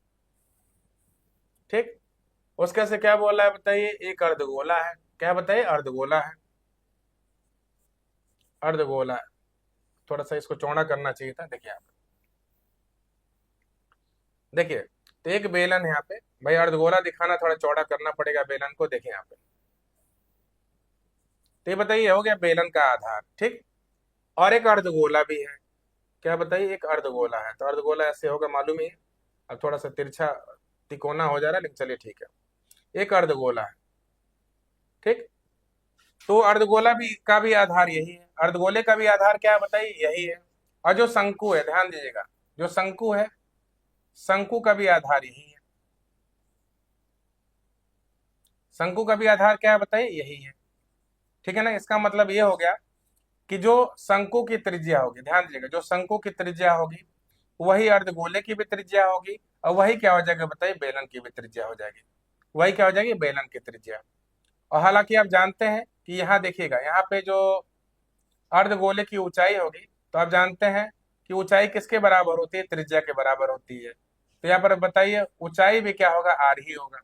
ठीक। उसका से क्या बोला है बताइए, एक अर्धगोला है, क्या बताइए, अर्धगोला है, अर्धगोला है। थोड़ा सा इसको चौड़ा करना चाहिए था, देखिए आप, देखिए। तो एक बेलन है यहाँ पे, भाई अर्धगोला दिखाना थोड़ा चौड़ा करना पड़ेगा बेलन को, देखिए यहाँ पे। तो ये बताइए हो गया बेलन का आधार, ठीक। और एक अर्धगोला भी है, क्या बताइए, एक अर्धगोला है। तो अर्धगोला ऐसे होगा मालूम ही है, अब थोड़ा सा तिरछा तिकोना हो जा रहा है, लेकिन चलिए ठीक है। एक अर्धगोला है, ठीक। तो अर्धगोला भी का भी आधार यही है, अर्धगोले का भी आधार क्या है बताइए, यही है। और जो शंकु है, ध्यान दीजिएगा, जो शंकु है, शंकु का भी आधार यही है। शंकु का भी आधार क्या है बताइए, यही है, ठीक है ना। इसका मतलब ये हो गया कि जो शंकु की त्रिज्या होगी, ध्यान दीजिएगा, जो शंकु की त्रिज्या होगी वही अर्धगोले की भी त्रिज्या होगी, और वही क्या हो जाएगा बताइए, बेलन की भी त्रिज्या हो जाएगी। वही क्या हो जाएगी, बेलन की त्रिज्या। और हालांकि आप जानते हैं कि यहाँ देखिएगा, यहाँ पे जो अर्धगोले की ऊंचाई होगी, तो आप जानते हैं कि ऊंचाई किसके बराबर होती है, त्रिज्या के बराबर होती है। तो यहाँ पर बताइए ऊंचाई भी क्या होगा, आर ही होगा।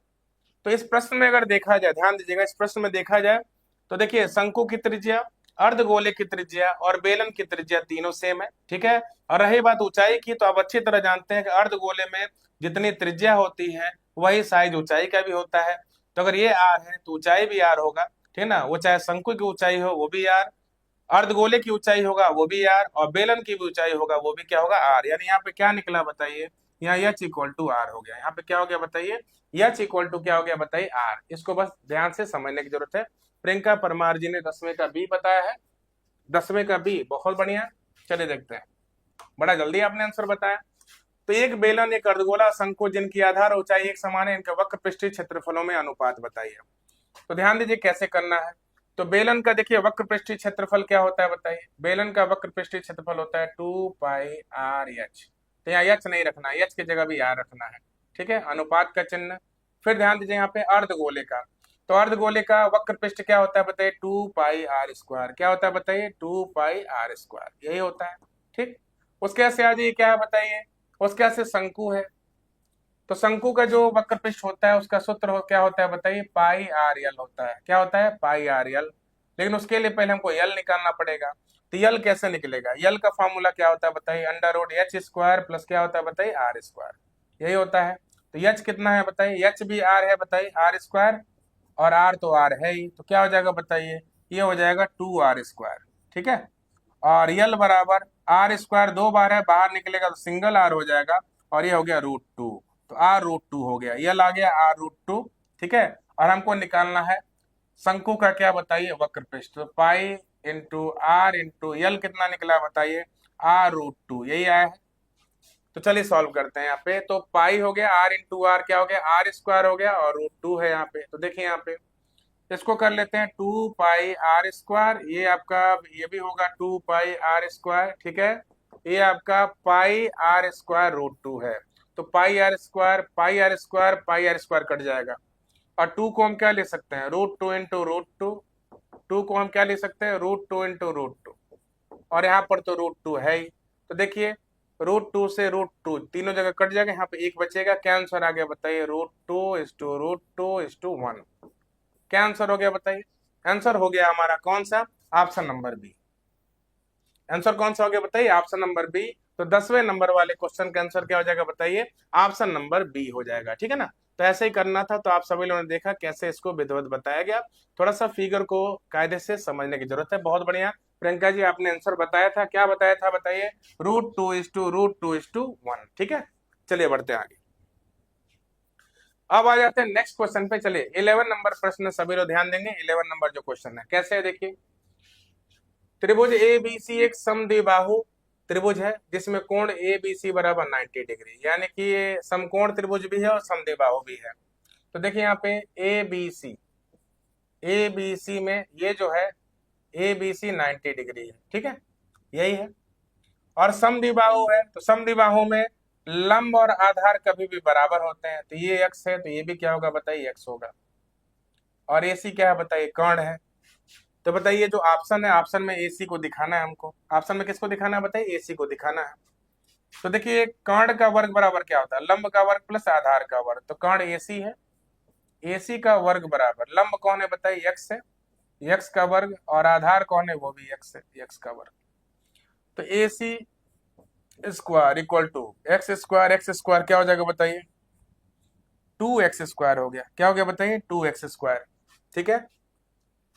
तो इस प्रश्न में अगर देखा जाए, ध्यान दीजिएगा, इस प्रश्न में देखा जाए तो देखिए शंकु की त्रिज्या, अर्धगोले की त्रिज्या और बेलन की त्रिज्या तीनों सेम है, ठीक है। और रही बात ऊंचाई की, तो आप अच्छी तरह जानते हैं कि अर्धगोले में जितनी त्रिज्या होती है वही साइज ऊंचाई का भी होता है। तो अगर ये आर है तो ऊंचाई भी आर होगा, ठीक है ना। वो चाहे शंकु की ऊंचाई हो वो भी आर, अर्धगोले की ऊंचाई होगा वो भी आर, और बेलन की भी ऊंचाई होगा वो भी क्या होगा, आर। यानी यहाँ पे क्या निकला बताइए, यहाँ एच इक्वल टू आर हो गया। यहाँ पे क्या हो गया बताइए, एच इक्वल टू क्या हो गया बताइए, आर। इसको बस ध्यान से समझने की जरूरत है। प्रियंका परमार जी ने 10वें का बी बताया है, 10वें का बी, बहुत बढ़िया। चलिए देखते हैं, बड़ा जल्दी आपने आंसर बताया। तो एक बेलन, एक अर्धगोला, शंकु जिनकी आधार और ऊंचाई एक समान है, इनके वक्र पृष्ठीय क्षेत्रफलों में अनुपात बताइए। तो ध्यान दीजिए कैसे करना है। तो बेलन का देखिए वक्र पृष्ठीय क्षेत्रफल क्या होता है बताइए। बेलन का वक्र पृष्ठीय क्षेत्रफल होता है 2πr/h। तो यहाँ एच नहीं रखना है, एच की जगह भी आर रखना है, ठीक है, अनुपात का चिन्ह। फिर ध्यान दीजिए यहाँ पे अर्धगोले का, तो अर्धगोले का वक्र पृष्ठ क्या होता है बताइए, 2πr²। क्या होता है बताइए, 2πr², यही होता है, ठीक। उसके से आ जाइए क्या है बताइए, उसके से शंकु है। तो शंकु का जो वक्र पृष्ठ होता है उसका सूत्र क्या होता है बताइए, πr/l होता है। क्या होता है, πr/l। लेकिन उसके लिए पहले हमको यल निकालना पड़ेगा। तो यल कैसे निकलेगा, यल का फॉर्मूला क्या होता है बताइए, √h² प्लस क्या होता है बताइए, r², यही होता है। तो एच कितना है बताइए, एच भी आर है बताइए, r², और आर तो आर है ही, तो क्या हो जाएगा बताइए, ये हो जाएगा 2r², ठीक है। और यल बराबर r², 2 बार है, बाहर निकलेगा तो सिंगल आर हो जाएगा, और ये हो गया √2। तो r√2 हो गया, यल आ गया r√2, ठीक है। और हमको निकालना है शंकु का क्या बताइए, वक्र पृष्ठ। तो pi into R into L कितना निकला बताइए, r√2, यही आया है। तो चलिए सॉल्व करते हैं यहाँ पे। तो पाई हो गया, r इंटू आर क्या हो गया, r² हो गया, और √2 है यहाँ पे। तो देखिए यहाँ पे इसको कर लेते हैं 2πr², ये आपका ये भी होगा 2πr², ठीक है। ये आपका πr²√2 है। तो πr² कट जाएगा, और 2 को हम क्या ले सकते हैं, √2 इंटू √2। 2 को हम क्या ले सकते हैं, √2 इंटू √2, और यहाँ पर तो √2 है ही। तो देखिए √2 से √2 तीनों जगह कट जाएगा, यहाँ पे एक बचेगा। क्या आंसर आ गया बताइए, √2 क्या आंसर हो गया बताइए, आंसर हो गया हमारा कौन सा, ऑप्शन नंबर बी। आंसर कौन सा हो गया बताइए, ऑप्शन नंबर बी। तो 10वें नंबर वाले क्वेश्चन का आंसर क्या हो जाएगा बताइए, ऑप्शन नंबर बी हो जाएगा, ठीक है ना। तो ऐसे ही करना था। तो आप सभी लोगों ने देखा कैसे इसको विधिवत बताया गया। थोड़ा सा फिगर को कायदे से समझने की जरूरत है। बहुत बढ़िया प्रियंका जी, आपने आंसर बताया था, क्या बताया था बताइए, √2:√2:1, ठीक है। चलिए बढ़ते हैं आगे। अब आ जाते हैं नेक्स्ट क्वेश्चन पे। चलिए 11 नंबर प्रश्न सभी लोग ध्यान देंगे। 11 नंबर जो क्वेश्चन है कैसे है देखिए, त्रिभुज ए बी सी एक समद्विबाहु त्रिभुज है जिसमें कोण ए बी सी बराबर 90 डिग्री, यानी कि ये समकोण त्रिभुज भी है और समद्विबाहु भी है। तो देखिए यहाँ पे ए बी सी में ये जो है ए बी सी 90 डिग्री है, ठीक है, यही है। और समद्विबाहु है, तो समद्विबाहु में लंब और आधार कभी भी बराबर होते हैं। तो ये एक्स है, तो ये भी क्या होगा बताइए, एक्स होगा। और एसी क्या है बताइए, कर्ण है। तो बताइए जो ऑप्शन है, ऑप्शन में एसी को दिखाना है हमको। ऑप्शन में किसको दिखाना है बताइए, एसी को दिखाना है। तो देखिए कर्ण का वर्ग बराबर क्या होता है, लंब का वर्ग प्लस आधार का वर्ग। तो कर्ण एसी है, एसी का वर्ग बराबर लंब कौन है बताइए, एक्स है, एक्स का वर्ग, और आधार कौन है, वो भी एक्स है, एक्स का वर्ग। तो AC square equal to X square क्या हो जाएगा बताइए, 2x² हो गया। क्या हो गया बताइए, 2x², ठीक है।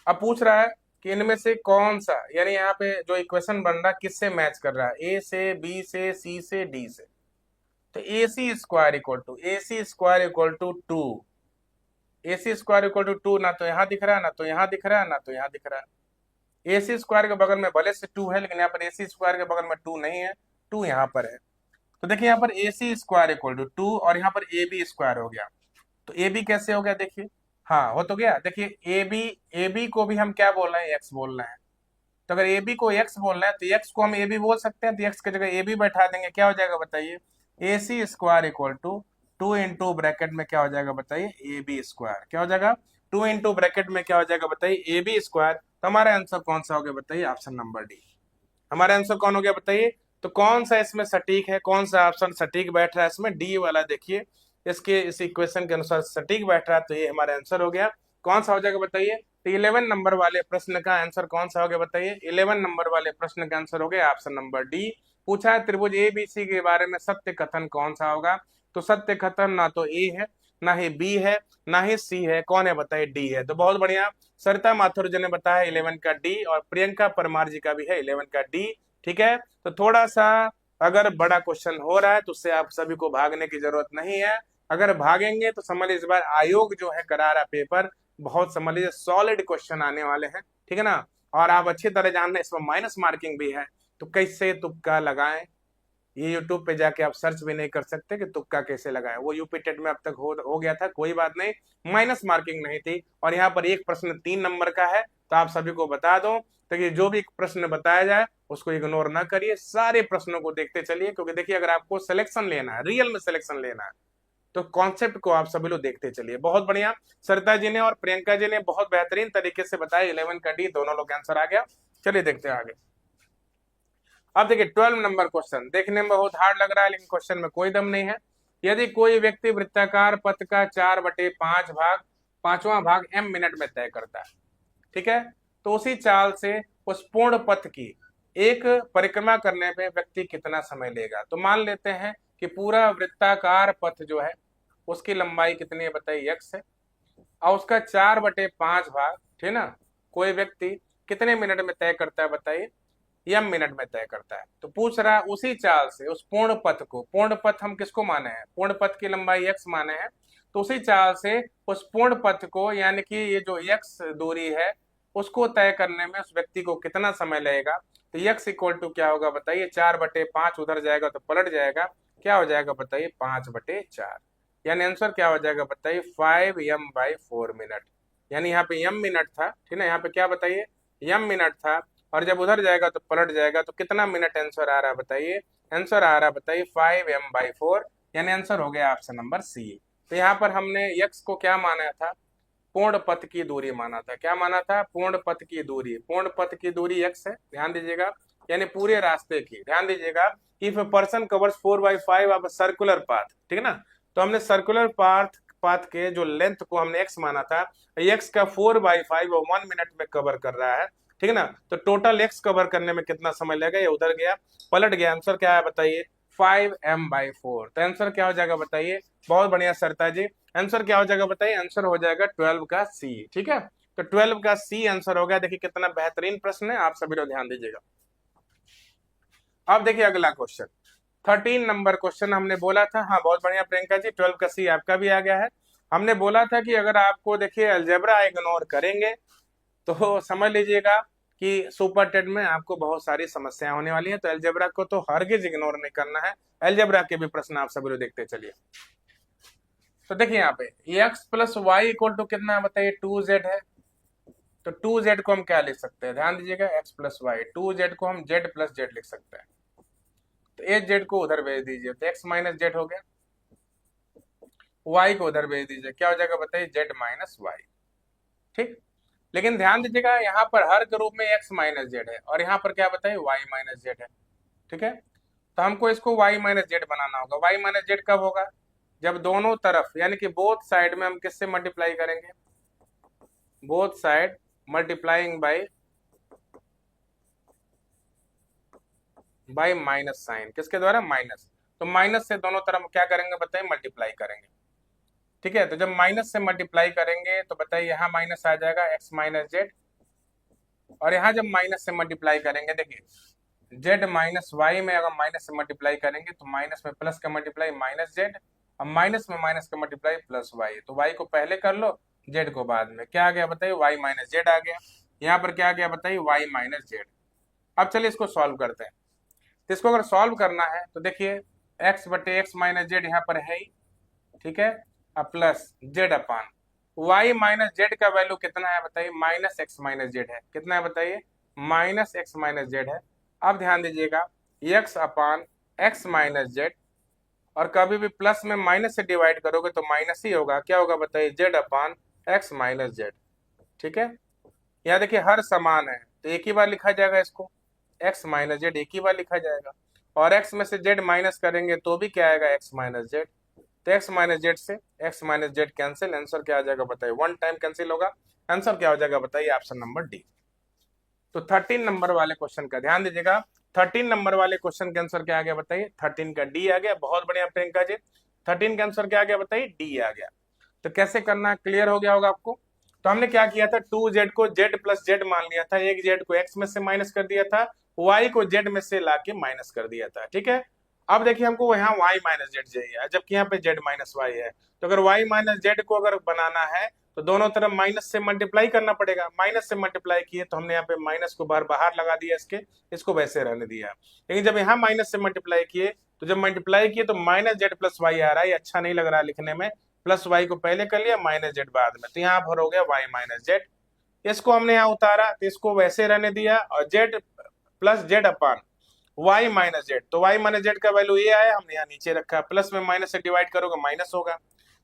अब पूछ रहा है कि इनमें से कौन सा, यानी यहाँ पे जो इक्वेशन बन रहा है किससे मैच कर रहा है, ए से, बी से, सी से, डी से। तो AC² इक्वल टू 2, ना तो यहाँ दिख रहा है, ना तो यहाँ दिख रहा है, ना तो यहाँ दिख रहा है। AC² के बगल में भले से 2 है, लेकिन यहाँ पर AC² के बगल में 2 नहीं है, 2 यहाँ पर है। तो देखिए यहाँ पर AC²2 और यहाँ पर AB² हो गया। तो AB कैसे हो गया देखिए, हाँ हो तो गया। देखिए AB को भी हम क्या बोल रहे हैं, एक्स बोल रहे हैं। तो अगर AB को एक्स बोल रहे हैं तो एक्स को हम AB बोल सकते हैं। तो एक्स की जगह AB बैठा देंगे, क्या हो जाएगा बताइए, AC² 2 इंटू ब्रैकेट में क्या हो जाएगा बताइए, AB²। क्या हो जाएगा, 2 इंटू ब्रैकेट में क्या हो जाएगा बताइए, AB²। तो हमारा आंसर कौन सा हो गया बताइए, ऑप्शन नंबर डी। हमारा आंसर कौन हो गया बताइए। तो कौन सा इसमें सटीक है, कौन सा ऑप्शन सटीक बैठ रहा है इसमें, डी वाला। देखिए इसके इस इक्वेशन के अनुसार सटीक बैठ रहा है, तो ये हमारा आंसर हो गया। कौन सा हो जाएगा बताइए, तो 11 नंबर वाले प्रश्न का आंसर कौन सा हो गया बताइए, 11 नंबर वाले प्रश्न का आंसर हो गया ऑप्शन नंबर डी। पूछा है त्रिभुज एबीसी के बारे में सत्य कथन कौन सा होगा। तो सत्य कथन ना तो ए है, ना ही बी है, ना ही सी है, कौन है बताइए, डी है। तो बहुत बढ़िया, सरिता माथुर जी ने बताया 11 का डी, और प्रियंका परमार जी का भी है 11 का डी, ठीक है। तो थोड़ा सा अगर बड़ा क्वेश्चन हो रहा है तो उससे आप सभी को भागने की जरूरत नहीं है। अगर भागेंगे तो समझ लीजिए इस बार आयोग जो है करा रहा पेपर, बहुत समझ लीजिए सॉलिड क्वेश्चन आने वाले हैं, ठीक है ना। और आप अच्छी तरह जान रहे हैं इसमें माइनस मार्किंग भी है, तो कैसे तुक्का लगाएं ये यूट्यूब पे जाके आप सर्च भी नहीं कर सकते कि तुक्का कैसे लगाएं। वो यूपी टेट में अब तक हो गया था, कोई बात नहीं, माइनस मार्किंग नहीं थी। और यहाँ पर एक प्रश्न 3 नंबर का है, तो आप सभी को बता दो, तो ये जो भी प्रश्न बताया जाए उसको इग्नोर ना करिए, सारे प्रश्नों को देखते चलिए। क्योंकि देखिए, अगर आपको सिलेक्शन लेना है, रियल में सिलेक्शन लेना है, तो कॉन्सेप्ट को आप सभी लोग देखते चलिए। बहुत बढ़िया, सरिता जी ने और प्रियंका जी ने बहुत बेहतरीन तरीके से बताया। 11 का डी दोनों लोग आंसर आ गया। चलिए देखते हैं आगे। अब देखिए 12 नंबर क्वेश्चन, देखने में बहुत हार्ड लग रहा है लेकिन क्वेश्चन में कोई दम नहीं है। यदि कोई व्यक्ति वृत्ताकार पथ का 4/5 भाग, 5वां भाग m मिनट में तय करता है, ठीक है, तो उसी चाल से उस पूर्ण पथ की एक परिक्रमा करने में व्यक्ति कितना समय लेगा। तो मान लेते हैं कि पूरा वृत्ताकार पथ जो है उसकी लंबाई कितनी है बताइए, x है, और उसका 4/5 भाग, ठीक ना, कोई व्यक्ति कितने मिनट में तय करता है बताइए, यम मिनट में तय करता है। तो पूछ रहा है उसी चाल से उस पूर्ण पथ को, पूर्ण पथ हम किसको माने हैं, पूर्ण पथ की लंबाई x माने हैं, तो उसी चाल से उस पूर्ण पथ को, यानी कि ये जो x दूरी है उसको तय करने में उस व्यक्ति को कितना समय लगेगा। तो x इक्वल टू क्या होगा बताइए, 4/5 उधर जाएगा तो पलट जाएगा, क्या हो जाएगा बताइए, 5/4, यानी आंसर क्या हो जाएगा बताइए, 5m/4 मिनट। यानी यहाँ पे m मिनट था, ठीक है, यहाँ पे क्या बताइए, m मिनट था, और जब उधर जाएगा तो पलट जाएगा, तो कितना मिनट आंसर आ रहा है बताइए, आंसर आ रहा है बताइए 5m/4, यानी आंसर हो गया ऑप्शन नंबर सी। तो यहाँ पर हमने x को क्या माना था, पूर्ण पथ की दूरी माना था। क्या माना था, पूर्ण पथ की दूरी, पूर्ण पथ की दूरी x है, ध्यान दीजिएगा, यानी पूरे रास्ते की। ध्यान दीजिएगा, if a person covers 4/5 of circular path, ठीक है ना, तो हमने सर्कुलर पाथ के जो लेंथ को हमने x माना था, x का 4/5 वो 1 मिनट में कवर कर रहा है, ठीक है ना, तो टोटल x कवर करने में कितना समय लगेगा, ये उधर गया पलट गया, आंसर क्या है बताइए, 5m/4। तो आंसर क्या हो जाएगा बताइए, बहुत बढ़िया सरिता जी, आंसर क्या हो जाएगा बताइए, आंसर हो जाएगा 12 का सी, ठीक है, तो 12 का सी आंसर हो गया। देखिए कितना बेहतरीन प्रश्न है, आप सभी लोग ध्यान दीजिएगा। अब देखिए अगला क्वेश्चन, 13 नंबर क्वेश्चन हमने बोला था, हाँ बहुत बढ़िया प्रियंका जी, 12 का सी आपका भी आ गया है। हमने बोला था कि अगर आपको देखिए अलजेब्रा इग्नोर करेंगे तो समझ लीजिएगा कि सुपर टेट में आपको बहुत सारी समस्याएं होने वाली है। तो अलजेब्रा को तो हरगिज इग्नोर नहीं करना है, अलजेब्रा के भी प्रश्न आप सभी लोग देखते चलिए। तो देखिए यहाँ पे x + y इक्वल टू कितना है बताइए, 2z है, तो 2z को हम क्या लिख सकते हैं, ध्यान दीजिएगा, x + y, 2z को हम z + z लिख सकते हैं। तो एक z को उधर भेज दीजिए तो x - z हो गया, y को उधर भेज दीजिए, क्या हो जाएगा बताइए, z - y, ठीक। लेकिन ध्यान दीजिएगा यहाँ पर हर ग्रुप में x - z है, और यहाँ पर क्या बताइए, y - z है, ठीक है, तो हमको इसको y - z बनाना होगा। y - z कब होगा, जब दोनों तरफ यानी कि बोथ साइड में हम किससे मल्टीप्लाई करेंगे, both side multiplying by minus sign, किसके द्वारा, माइनस, तो माइनस से दोनों तरफ क्या करेंगे बताइए, मल्टीप्लाई करेंगे, ठीक है। तो जब माइनस से मल्टीप्लाई करेंगे तो बताइए यहाँ माइनस आ जाएगा x - z, और यहाँ जब माइनस से मल्टीप्लाई करेंगे, देखिए z - y में अगर माइनस से मल्टीप्लाई करेंगे तो माइनस में प्लस का मल्टीप्लाई -z, और माइनस में माइनस का मल्टीप्लाई +y, तो y को पहले कर लो, z को बाद में, क्या आ गया बताइए, y - z आ गया। यहाँ पर क्या आ गया बताइए, y - z। अब चलिए इसको सॉल्व करते हैं। तो इसको अगर सॉल्व करना है तो देखिए x/x - z यहाँ पर है ही, ठीक है, अब प्लस z अपान y - z का वैल्यू कितना है बताइए, -x - z है, कितना है बताइए, -x - z है। अब ध्यान दीजिएगा x अपान x - z, और कभी भी प्लस में माइनस से डिवाइड करोगे तो माइनस ही होगा, क्या होगा बताइए, z अपान x - z, ठीक है। यहाँ देखिए हर समान है तो एक ही बार लिखा जाएगा, इसको x - z एक ही बार लिखा जाएगा, और x में से z माइनस करेंगे तो भी क्या आएगा, x - z, तो x - z से x - z कैंसिल, आंसर क्या आ जाएगा बताइए, 1 टाइम कैंसिल होगा, आंसर क्या हो जाएगा बताइए, ऑप्शन नंबर डी। तो 13 नंबर वाले क्वेश्चन का ध्यान दीजिएगा, 13 नंबर वाले क्वेश्चन का आंसर क्या आ गया बताइए, 13 का डी आ गया। बहुत बढ़िया प्रियंका जी, 13 का आंसर क्या आ गया बताइए, डी आ गया। तो कैसे करना क्लियर हो गया होगा आपको। तो हमने क्या किया था, 2z को z + z मान लिया था, एक z को x में से माइनस कर दिया था, y को z में से लाके माइनस कर दिया था, ठीक है। अब देखिए हमको यहाँ y - z चाहिए, जबकि यहाँ पे z - y है, तो अगर y - z को अगर बनाना है तो दोनों तरफ माइनस से मल्टीप्लाई करना पड़ेगा। माइनस से मल्टीप्लाई किए तो हमने यहाँ पे माइनस को बाहर बाहर लगा दिया, इसको वैसे रहने दिया। लेकिन जब यहाँ माइनस से मल्टीप्लाई किए तो जब मल्टीप्लाई किए तो माइनस जेड प्लस वाई आ रहा है, ये अच्छा नहीं लग रहा है लिखने में। प्लस वाई को पहले कर लिया, माइनस जेड बाद में, तो यहाँ पर हो गया वाई माइनस जेड। इसको हमने यहाँ उतारा तो इसको वैसे रहने दिया, और Z plus z upon y minus Z, तो वाई माइनस जेड का वैल्यू ये आया, हमने यहाँ नीचे रखा। प्लस में माइनस से डिवाइड करोगे माइनस होगा।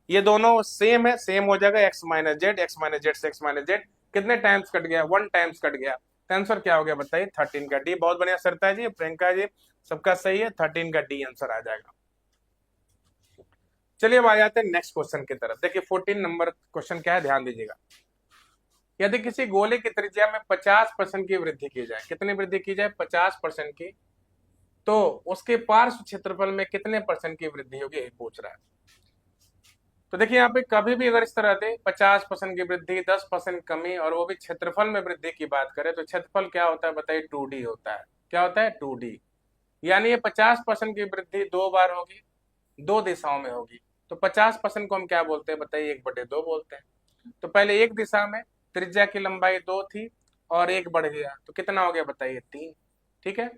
ये दोनों सेम है, सेम हो जाएगा, x minus Z, x minus Z से एक्स माइनस जेड कितने टाइम्स कट गया, 1 टाइम्स कट गया। तो आंसर क्या हो गया बताइए, 13 का डी। बहुत बढ़िया सरता जी, प्रियंका जी, सबका सही है, 13 का डी आंसर आ जाएगा। चलिए अब आ जाते हैं नेक्स्ट क्वेश्चन की तरफ। देखिए 14 नंबर क्वेश्चन क्या है, ध्यान दीजिएगा। यदि किसी गोले की त्रिज्या में 50% की वृद्धि की जाए, कितनी वृद्धि की जाए, 50% की, तो उसके पार्श्व क्षेत्रफल में कितने परसेंट की वृद्धि होगी, यही पूछ रहा है। तो देखिए यहाँ पे कभी भी अगर इस तरह से 50% की वृद्धि, 10% कमी, और वो भी क्षेत्रफल में वृद्धि की बात करें, तो क्षेत्रफल क्या होता है बताइए, 2D होता है। क्या होता है, 2D। यानी ये 50% की वृद्धि 2 बार होगी, 2 दिशाओं में होगी। तो 50% को हम क्या बोलते हैं बताइए, 1/2 बोलते हैं। तो पहले एक दिशा में त्रिज्या की लंबाई 2 थी और 1 बढ़ गया, तो कितना हो गया बताइए, 3। ठीक है।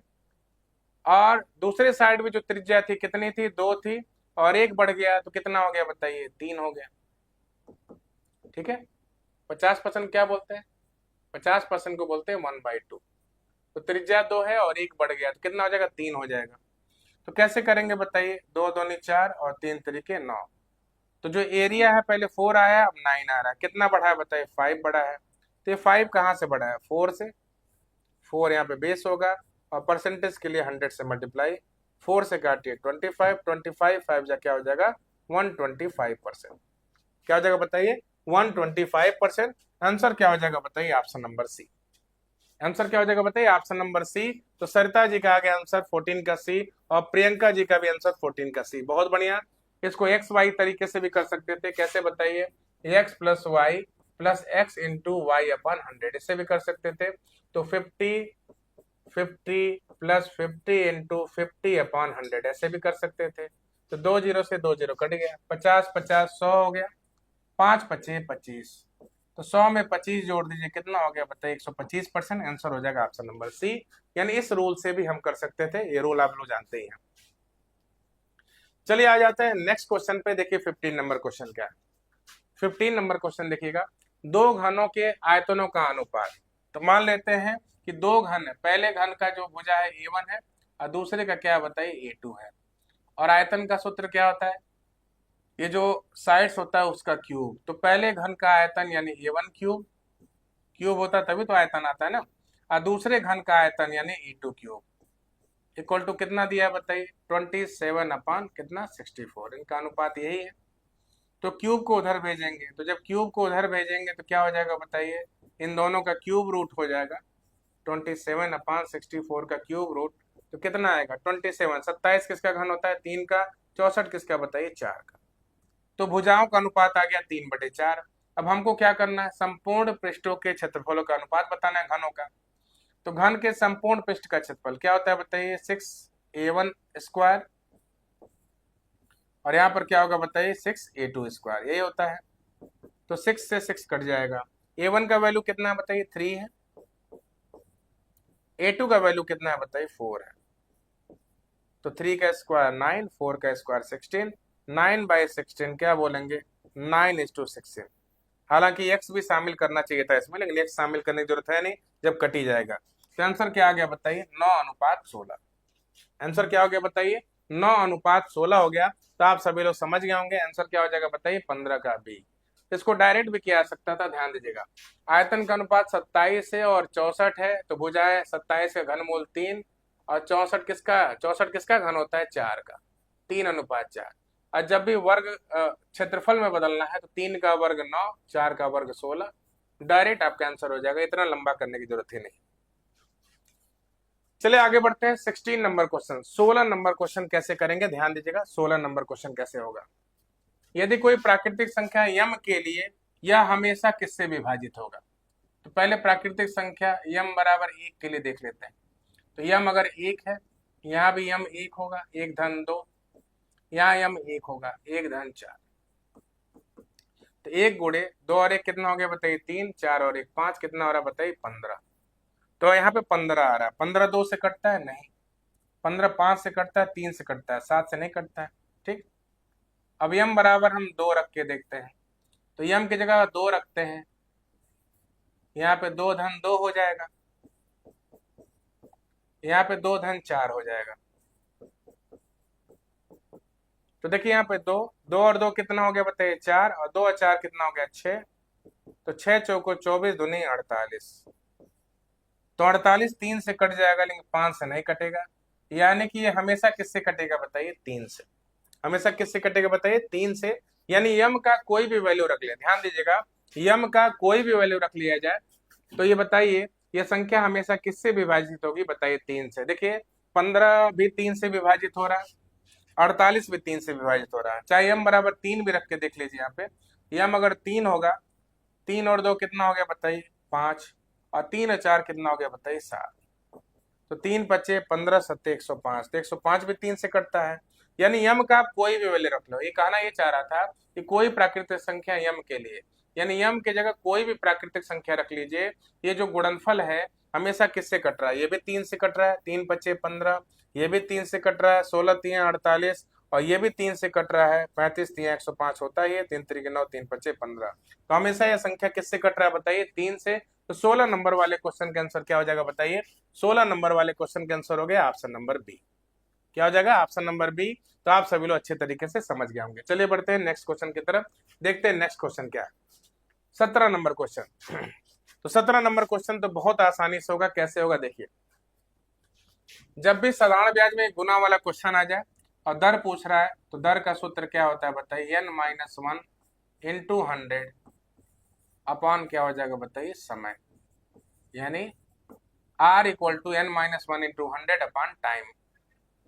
और दूसरे साइड में जो त्रिज्या थी कितनी थी, 2 थी, और 1 बढ़ गया, तो कितना हो गया बताइए, 3 हो गया। ठीक है। 50% क्या बोलते हैं, 50% को बोलते हैं 1/2। तो त्रिज्या 2 है और 1 बढ़ गया, तो कितना हो जाएगा, 3 हो जाएगा। तो कैसे करेंगे बताइए, 2 दूनी 4 और 3 तरीके 9। तो जो एरिया है पहले 4 आया, अब 9 आ रहा है, कितना बढ़ा है बताइए, 5 बढ़ा है। तो ये 5 कहाँ से बढ़ा है, 4 से। 4 यहाँ पे बेस होगा, और परसेंटेज के लिए 100 से मल्टीप्लाई, 4 से काटिए 25, 25 5 जा क्या हो जाएगा, 125%। क्या हो जाएगा बताइए, 125%। आंसर क्या हो जाएगा बताइए, ऑप्शन नंबर सी। आंसर क्या हो जाएगा बताइए, ऑप्शन नंबर सी। तो सरिता जी का आ गया आंसर 14 का सी, और प्रियंका जी का भी आंसर 14 का सी। बहुत बढ़िया। इसको एक्स वाई तरीके से भी कर सकते थे, कैसे बताइए, X plus Y plus X into Y upon 100, इससे भी कर सकते थे। तो 50 प्लस 50 इंटू 50 अपॉन 100, ऐसे भी कर सकते थे। तो 2 जीरो से 2 जीरो कट गया, 50 50 100 हो गया, 5 25 25। तो 100 में 25 जोड़ दीजिए, कितना हो गया बताइए, 125%। आंसर हो जाएगा ऑप्शन नंबर सी। यानी इस रूल से भी हम कर सकते थे, ये रूल आप लोग जानते ही हैं। चलिए आ जाते हैं नेक्स्ट क्वेश्चन पे। देखिए 15 नंबर क्वेश्चन क्या है। 15 नंबर क्वेश्चन देखिएगा, दो घनों के आयतनों का अनुपात। तो मान लेते हैं कि दो घन है, पहले घन का जो भुजा है A1 है, और दूसरे का क्या बताइए, A2 है। और आयतन का सूत्र क्या होता है, ये जो साइड्स होता है उसका क्यूब। तो पहले घन का आयतन यानी A1 क्यूब, क्यूब होता है तभी तो आयतन आता है ना। और दूसरे घन का आयतन यानी A2 क्यूब, इक्वल टू कितना दिया है बताइए, 27 अपान कितना, 64। इनका अनुपात यही है। तो क्यूब को उधर भेजेंगे, तो जब क्यूब को उधर भेजेंगे तो क्या हो जाएगा बताइए, इन दोनों का क्यूब रूट हो जाएगा। 27 अपान 64 का क्यूब रूट, तो कितना आएगा, 27। 27 किसका घन होता है, 3 का। 64 किसका बताइए, 4 का। तो भुजाओं का अनुपात आ गया 3/4। अब हमको क्या करना है, संपूर्ण पृष्ठों के क्षेत्रफलों का अनुपात बताना है घनों का। तो घन के संपूर्ण पृष्ठ का क्षेत्रफल क्या होता है बताइए, 6A1 स्क्वायर, और यहाँ पर क्या होगा बताइए, 6A2 स्क्वायर, यही होता है। तो 6 से 6 कट जाएगा। A1 का वैल्यू कितना है बताइए, 3 है। A2 का वैल्यू कितना है बताइए, 4 है। तो 3 का स्क्वायर 9, 4 का स्क्वायर 16, 9/16 क्या बोलेंगे, 9:16। हालांकि x भी शामिल करना चाहिए था इसमें, लेकिन x शामिल करने की जरूरत है नहीं, जब कटी जाएगा। तो आंसर क्या आ गया बताइए, 9:16। आंसर क्या हो गया बताइए, 9:16 हो गया। तो आप सभी लोग समझ गए होंगे, आंसर क्या हो जाएगा बताइए, 15 का बी। इसको डायरेक्ट भी किया जा सकता था, ध्यान दीजिएगा। आयतन का अनुपात 27 है और 64 है, तो भुजा है 27 का घनमूल 3, और 64 किसका घन होता है, 4 का। 3:4। और जब भी वर्ग क्षेत्रफल में बदलना है, तो 3 का वर्ग 9, 4 का वर्ग 16, डायरेक्ट आपका आंसर हो जाएगा, इतना लंबा करने की जरूरत ही नहीं। चलिए आगे बढ़ते हैं 16 नंबर क्वेश्चन। 16 नंबर क्वेश्चन कैसे करेंगे, ध्यान दीजिएगा। 16 नंबर क्वेश्चन कैसे होगा, यदि कोई प्राकृतिक संख्या यम के लिए यह हमेशा किससे विभाजित होगा। तो पहले प्राकृतिक संख्या यम बराबर 1 के लिए देख लेते हैं। तो यम अगर 1 है, यहाँ भी यम 1 होगा, 1 धन 2, यहाँ यम 1 होगा, 1 धन 4। तो 1 × 2 और 1 कितना हो गया बताइए 3, 4 और 1 5, कितना हो रहा है बताइए 15। तो यहाँ पे 15 आ रहा है। 15 2 से कटता है नहीं, 15 5 से कटता है, 3 से कटता है, 7 से नहीं कटता है। ठीक, अब यम बराबर हम 2 रख के देखते हैं। तो यम की जगह 2 रखते हैं, यहाँ पे 2 धन 2 हो जाएगा, यहाँ पे 2 धन 4 हो जाएगा। तो देखिए यहाँ पे 2, 2 और 2 कितना हो गया बताइए 4, और 2 और 4 कितना हो गया 6। तो 6 चौको 24 दूनी 48। तो 48 3 से कट जाएगा, लेकिन 5 से नहीं कटेगा। यानी कि ये हमेशा किससे कटेगा बताइए 3 से। हमेशा किससे कटेगा बताइए 3 से। यानी यम का कोई भी वैल्यू रख लिया, ध्यान दीजिएगा, यम का कोई भी वैल्यू रख लिया जाए तो ये बताइए ये संख्या हमेशा किससे विभाजित होगी बताइए 3 से। देखिए 15 भी 3 से विभाजित हो रहा है, 48 भी 3 से विभाजित हो रहा है। चाहे यम बराबर 3 भी रख के देख लीजिए, यहाँ पे यम अगर 3 होगा, 3 और 2 कितना हो गया बताइए 5, और 3 और 4 कितना हो गया बताइए 7। तो 3 बचे 15 सत्ते 105, तो 105 भी 3 से कटता है। यानी यम का आप कोई भी वैल्यू रख लो। ये कहना ये चाह रहा था कि कोई प्राकृतिक संख्या यम के लिए, यानी यम की जगह कोई भी प्राकृतिक संख्या रख लीजिए। ये जो गुणनफल है हमेशा किससे कट रहा है, ये भी 3 से कट रहा है, 3 बचे 15, ये भी 3 से कट रहा है, 16 3 48, और ये भी 3 से कट रहा है, 35 3 105 होता है, 3 3 9 3 5 15। तो हमेशा यह संख्या किससे कट रहा है बताइए 3 से। तो 16 नंबर वाले क्वेश्चन के आंसर क्या हो जाएगा बताइए, 16 नंबर वाले क्वेश्चन के आंसर हो गया ऑप्शन नंबर बी। क्या हो जाएगा ऑप्शन नंबर बी। तो आप सभी लोग अच्छे तरीके से समझ गए होंगे। चलिए बढ़ते हैं नेक्स्ट क्वेश्चन की तरफ, देखते हैं नेक्स्ट क्वेश्चन क्या है। 17 नंबर क्वेश्चन। तो 17 नंबर क्वेश्चन तो बहुत आसानी से होगा। कैसे होगा देखिए, जब भी साधारण ब्याज में गुना वाला क्वेश्चन आ जाए और दर पूछ रहा है तो दर का सूत्र क्या होता है बताइए, n-1 इंटू 100 अपॉन क्या हो जाएगा बताइए समय, यानी r equal to n-1 into 100 upon time.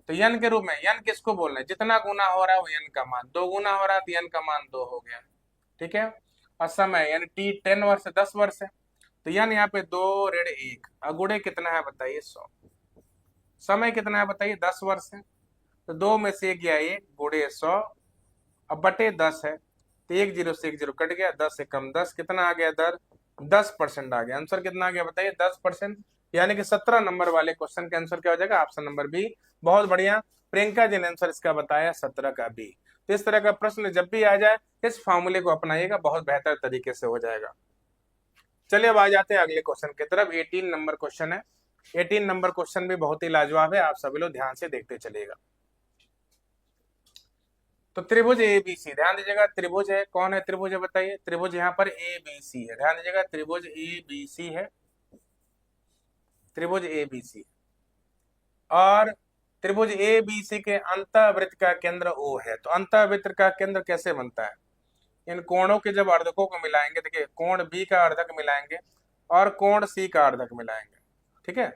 तो यन के रूप में, यन किसको बोलना है, जितना गुना हो रहा है वो यन का मान, 2 गुना हो रहा है तो यन का मान 2 हो गया। ठीक है, और समय यानी t 10 वर्ष है, 10 वर्ष है, तो यन यहाँ पे 2 ऋण 1, अगुड़े कितना है बताइए 100। समय कितना है बताइए 10 वर्ष है, तो 2 में से 1 गया 1 गुड़े 100, अब बटे 10 है, तो 1 0 से 1 0 कट गया, 10 से कम 10, कितना आ गया दर 10% आ गया। आंसर कितना आ गया बताइए 10%। यानी कि 17 नंबर वाले क्वेश्चन का आंसर क्या हो जाएगा ऑप्शन नंबर बी। बहुत बढ़िया, प्रियंका जी ने आंसर इसका बताया 17 का बी। तो इस तरह का प्रश्न जब भी आ जाए इस फॉर्मूले को अपनाइएगा, बहुत बेहतर तरीके से हो जाएगा। चलिए अब आ जाते हैं अगले क्वेश्चन की तरफ। 18 नंबर क्वेश्चन है। 18 नंबर क्वेश्चन भी बहुत ही लाजवाब है, आप सभी लोग ध्यान से देखते चलिएगा। तो त्रिभुज एबीसी, ध्यान दीजिएगा, त्रिभुज है, कौन है त्रिभुज है बताइए, त्रिभुज यहाँ पर एबीसी है, ध्यान दीजिएगा त्रिभुज एबीसी है, त्रिभुज एबीसी। और त्रिभुज एबीसी के अंतःवृत्त का केंद्र ओ है। तो अंतःवृत्त का केंद्र कैसे बनता है, इन कोणों के जब अर्धकों को मिलाएंगे, देखिए कोण बी का अर्धक मिलाएंगे और कोण सी का अर्धक मिलाएंगे, ठीक है,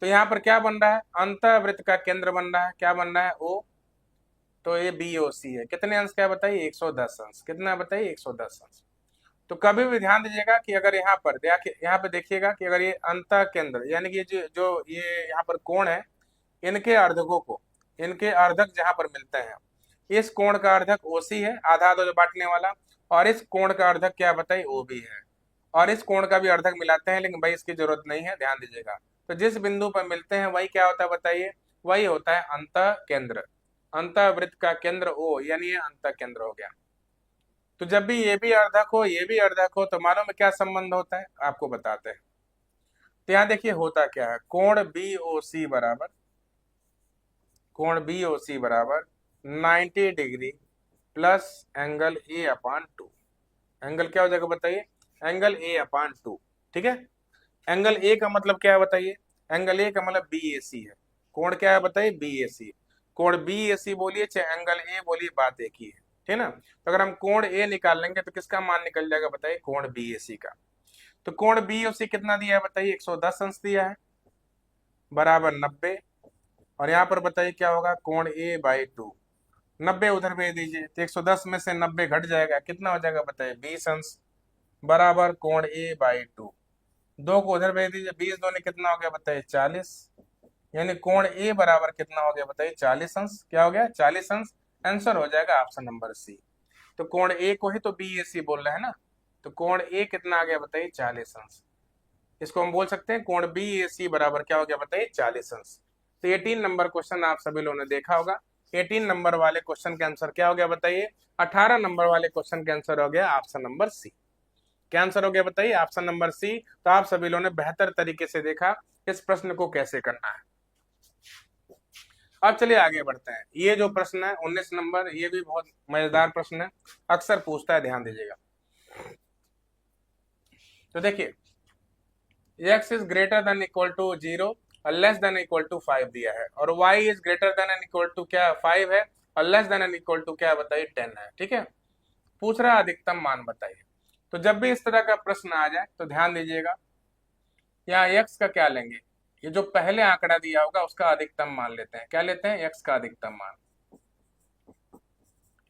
तो यहाँ पर क्या बन रहा है, अंतःवृत्त का केंद्र बन रहा है, क्या बन रहा है ओ। तो ये बी ओ सी है, कितने अंश क्या बताइए 110 अंश, कितना बताइए 110 अंश। तो कभी भी ध्यान दीजिएगा कि अगर यहाँ पर यहाँ पे देखिएगा कि अगर ये अंत केंद्र यानी कि जो ये यहाँ पर कोण है, इनके अर्धकों को, इनके अर्धक जहां पर मिलते हैं, इस कोण का अर्धक ओसी है, आधा आधा जो बांटने वाला, और इस कोण का अर्धक क्या बताइए ओ भी है, और इस कोण का भी अर्धक मिलाते हैं, लेकिन भाई इसकी जरूरत नहीं है, ध्यान दीजिएगा। तो जिस बिंदु पर मिलते हैं वही क्या होता है बताइए, वही होता है अंत केंद्र। अंतःवृत्त का केंद्र ओ, यानी ये अंत केंद्र हो गया। तो जब भी ये भी अर्धक हो ये भी अर्धक हो तो मालूम है क्या संबंध होता है, आपको बताते हैं। तो यहाँ देखिए होता क्या है, कोण बी ओ सी बराबर, कोण बी ओ सी बराबर 90 degree plus angle A upon 2। Angle क्या हो जाएगा बताइए, एंगल ए अपान 2, ठीक है। एंगल ए का मतलब क्या है बताइए, एंगल ए का मतलब बी ए सी है। कोण क्या है बताइए बी ए सी, कोण बी ए सी बोलिए चाहे एंगल ए बोलिए, बात एक ही है, ठीक ना। तो अगर हम कोण ए निकाल लेंगे तो किसका मान निकल जाएगा बताइए, कोण बी ए सी का। तो कोण बी ओ सी कितना दिया है बताइए 110 अंश दिया है, बराबर 90, और यहाँ पर बताइए क्या होगा, कोण ए बाई 2, 90 उधर भेज दीजिए तो 110 में से 90 घट जाएगा, कितना हो जाएगा बताइए 20 अंश, बराबर कोण ए बाई 2, 2 को उधर भेज दीजिए, 20 2 ने कितना हो गया बताइए 40, यानी कोण ए बराबर कितना हो गया बताइए 40 अंश, क्या हो गया 40 अंश। आंसर हो जाएगा ऑप्शन नंबर सी। तो कोण ए को ही तो बी ए सी बोल रहे हैं ना, तो कोण ए कितना आ गया बताइए 40 अंश। इसको हम बोल सकते हैं कोण बी ए सी बराबर क्या हो गया बताइए 40 अंश। तो 18 नंबर क्वेश्चन आप सभी लोगों ने देखा होगा। 18 नंबर वाले क्वेश्चन का आंसर क्या हो गया बताइए। 18 नंबर वाले क्वेश्चन का आंसर हो गया ऑप्शन नंबर सी। क्या आंसर हो गया बताइए ऑप्शन नंबर सी। तो आप सभी लोगों ने बेहतर तरीके से देखा इस प्रश्न को कैसे करना है। अब चलिए आगे बढ़ते हैं। ये जो प्रश्न है 19 नंबर, ये भी बहुत मजेदार प्रश्न है, अक्सर पूछता है, ध्यान दीजिएगा। तो देखिए x is greater than equal to 0 और लेस देन इक्वल टू 5 दिया है, और y is greater than and equal to क्या 5 है, और less than and equal to क्या बताइए 10 है। ठीक है, पूछ रहा अधिकतम मान बताइए। तो जब भी इस तरह का प्रश्न आ जाए तो ध्यान दीजिएगा, यहाँ x का क्या लेंगे, ये जो पहले आंकड़ा दिया होगा उसका अधिकतम मान लेते हैं। क्या लेते हैं, x का अधिकतम मान,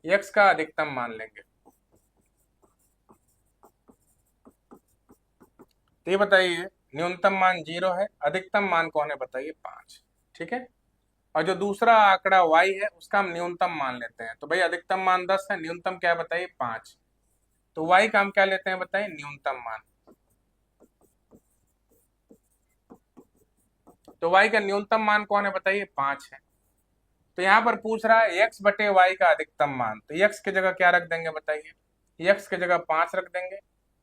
x का अधिकतम मान लेंगे। तो ये बताइए न्यूनतम मान 0 है, अधिकतम मान कौन है बताइए 5। ठीक है, और जो दूसरा आंकड़ा y है उसका हम न्यूनतम मान लेते हैं। तो भाई अधिकतम मान 10 है, न्यूनतम क्या है बताइए 5। तो y का हम क्या लेते हैं बताइए न्यूनतम मान। तो y का न्यूनतम मान कौन है बताइए 5 है। तो यहाँ पर पूछ रहा है x बटे y का अधिकतम मान, तो x की जगह क्या रख देंगे बताइए, x की जगह 5 रख देंगे,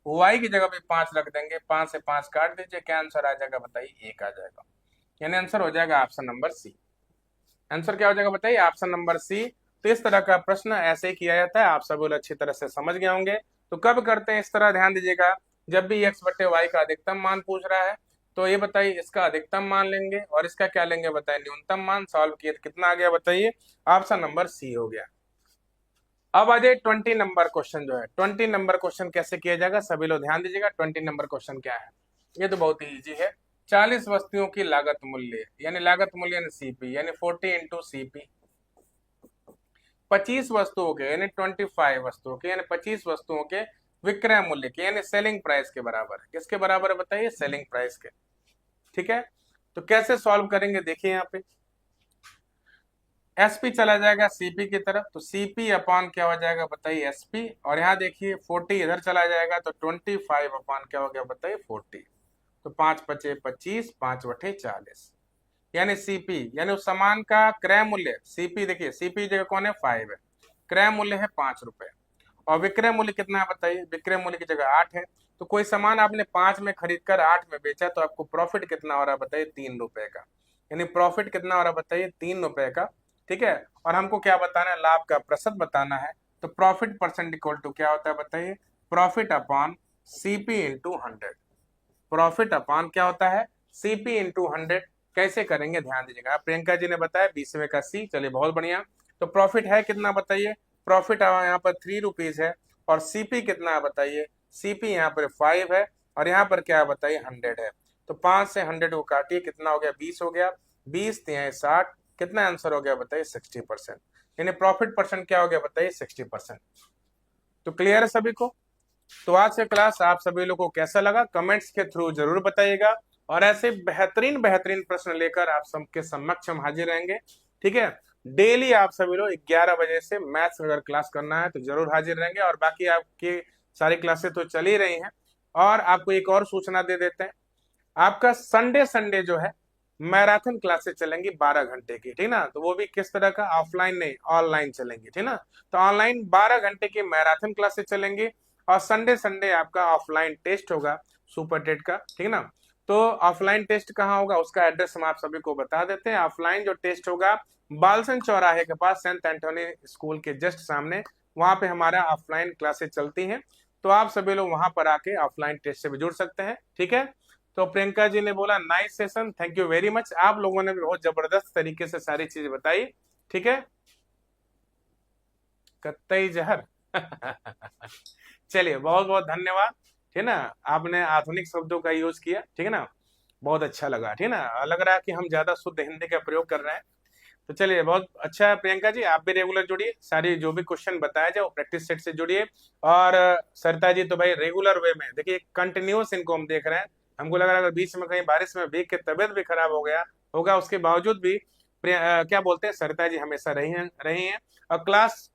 y की जगह भी 5 रख देंगे, 5 से 5 काट दीजिए, क्या आंसर आ जाएगा बताइए 1 आ जाएगा। यानी आंसर हो जाएगा ऑप्शन नंबर सी। आंसर क्या हो जाएगा बताइए ऑप्शन नंबर सी। तो इस तरह का प्रश्न ऐसे ही किया जाता है, आप सब लोग अच्छी तरह से समझ गए होंगे। तो कब करते हैं इस तरह, ध्यान दीजिएगा, जब भी x बटे y का अधिकतम मान पूछ रहा है तो ये बताइए इसका अधिकतम मान लेंगे और इसका क्या लेंगे बताइए न्यूनतम मान। सॉल्व किए तो कितना आ गया बताइए, ऑप्शन नंबर सी हो गया। अब आ जाए 20 नंबर क्वेश्चन जो है। 20 नंबर क्वेश्चन कैसे किया जाएगा सभी लोग ध्यान दीजिएगा। 20 नंबर क्वेश्चन क्या है, ये तो बहुत ही इजी है। 40 वस्तुओं की लागत मूल्य, यानी लागत मूल्य यानी सीपी, यानी 40 इंटू सीपी। 25 वस्तुओं के यानी 25 वस्तुओं के यानी 25 वस्तुओं के विक्रय मूल्य के यानी सेलिंग प्राइस के बराबर है। किसके बराबर है बताइए, सेलिंग प्राइस के। ठीक है, तो कैसे सॉल्व करेंगे देखिए, यहाँ पे एसपी चला जाएगा सीपी की तरफ, तो सीपी अपॉन क्या हो जाएगा बताइए एसपी, और यहाँ देखिए 40 इधर चला जाएगा तो 25 अपॉन क्या हो गया बताइए 40। तो 5 पचे 25, 5 बटे 40, यानी सीपी यानी उस सामान का क्रय मूल्य, सीपी देखिए सीपी जगह कौन है 5 है, क्रय मूल्य है 5 रुपए, और विक्रय मूल्य कितना है बताइए, विक्रय मूल्य की जगह 8 है। तो कोई सामान आपने 5 में खरीद कर 8 में बेचा तो आपको प्रॉफिट कितना हो रहा है बताइए 3 रुपए का, यानी प्रॉफिट कितना हो रहा है बताइए 3 रुपए का। ठीक है, और हमको क्या बताना है, लाभ का प्रतिशत बताना है। तो प्रॉफिट परसेंट इक्वल टू क्या होता है बताइए, profit upon CP into 100। Profit upon क्या होता है, सीपी इंटू 100। कैसे करेंगे ध्यान दीजिएगा, प्रियंका जी ने बताया 20वें का सी, चलिए बहुत बढ़िया। तो प्रॉफिट है कितना बताइए, प्रॉफिट यहाँ पर 3 रुपीज है, और सीपी कितना है बताइए, सीपी यहाँ पर 5 है, और यहाँ पर क्या है बताइए 100 है। तो 5 से 100 को काटिए, कितना हो गया 20 हो गया, 20 तिहाई 60, कितना आंसर हो गया बताइए 60%, यानी प्रॉफिट परसेंट क्या हो गया बताइए 60%। तो क्लियर है सभी को। तो आज से क्लास आप सभी लोगों को कैसा लगा कमेंट्स के थ्रू जरूर बताइएगा, और ऐसे बेहतरीन बेहतरीन प्रश्न लेकर आप सबके समक्ष हम हाजिर रहेंगे। ठीक है, डेली आप सभी लोग 11 बजे से मैथ्स अगर क्लास करना है तो जरूर हाजिर रहेंगे, और बाकी आपकी सारी क्लासेस तो चल ही रही हैं। और आपको एक और सूचना दे देते हैं, आपका संडे संडे जो है मैराथन क्लासेस चलेंगी 12 घंटे की, ठीक ना। तो वो भी किस तरह का, ऑफलाइन नहीं ऑनलाइन चलेंगी, ठीक ना। तो ऑनलाइन 12 घंटे की मैराथन क्लासेस चलेंगी, और संडे संडे आपका ऑफलाइन टेस्ट होगा सुपर टेट का, ठीक ना। तो ऑफलाइन टेस्ट कहाँ होगा उसका एड्रेस हम आप सभी को बता देते हैं। ऑफलाइन जो टेस्ट होगा बालसन चौराहे के पास सेंट एंटोनी स्कूल के जस्ट सामने, वहां पे हमारा ऑफलाइन क्लासेस चलती हैं। तो आप सभी लोग वहां पर आके ऑफलाइन टेस्ट से भी जुड़ सकते हैं। ठीक है, तो प्रियंका जी ने बोला nice session, thank you very much. आप लोगों ने भी बहुत जबरदस्त तरीके से सारी चीजें बताई। ठीक है, कत्तई जहर चलिए बहुत बहुत धन्यवाद, ठीक ना। आपने आधुनिक शब्दों का यूज किया, ठीक है ना, बहुत अच्छा लगा, ठीक ना। लग रहा है कि हम ज्यादा शुद्ध हिंदी का प्रयोग कर रहे हैं। तो चलिए बहुत अच्छा है प्रियंका जी, आप भी रेगुलर जुड़िए, सारी जो भी क्वेश्चन बताया जाए वो प्रैक्टिस सेट से जुड़िए। और सरिता जी तो भाई रेगुलर वे में देखिए, कंटिन्यूस इनको हम देख रहे हैं। हमको लग रहा है अगर बीच में कहीं बारिश में भीग के तबियत भी खराब हो गया होगा उसके बावजूद भी क्या बोलते हैं, सरिता जी हमेशा रही हैं और क्लास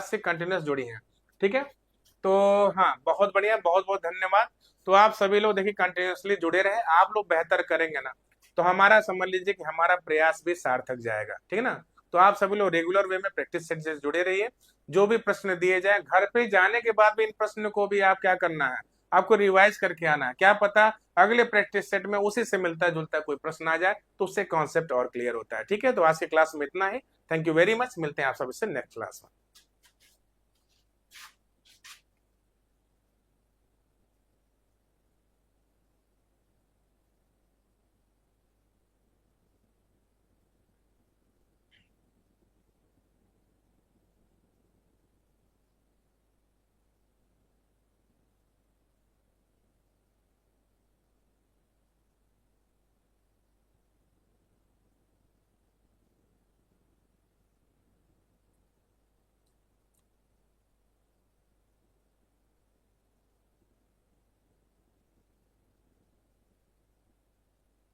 से कंटिन्यूस जुड़ी हैं। ठीक है, तो हाँ बहुत बढ़िया, बहुत बहुत धन्यवाद। तो आप सभी लोग देखिए कंटिन्यूसली जुड़े रहे, आप लोग बेहतर करेंगे ना तो हमारा समझ लीजिए कि हमारा प्रयास भी सार्थक जाएगा। ठीक है ना, तो आप सभी लोग रेगुलर वे में प्रैक्टिस सेट से जुड़े रहिए। जो भी प्रश्न दिए जाए घर पे जाने के बाद भी इन प्रश्न को भी आप क्या करना है, आपको रिवाइज करके आना है। क्या पता अगले प्रैक्टिस सेट में उसी से मिलता जुलता कोई प्रश्न आ जाए तो उससे कॉन्सेप्ट और क्लियर होता है। ठीक है, तो आज की क्लास में इतना ही। थैंक यू वेरी मच, मिलते हैं आप सबसे नेक्स्ट क्लास में।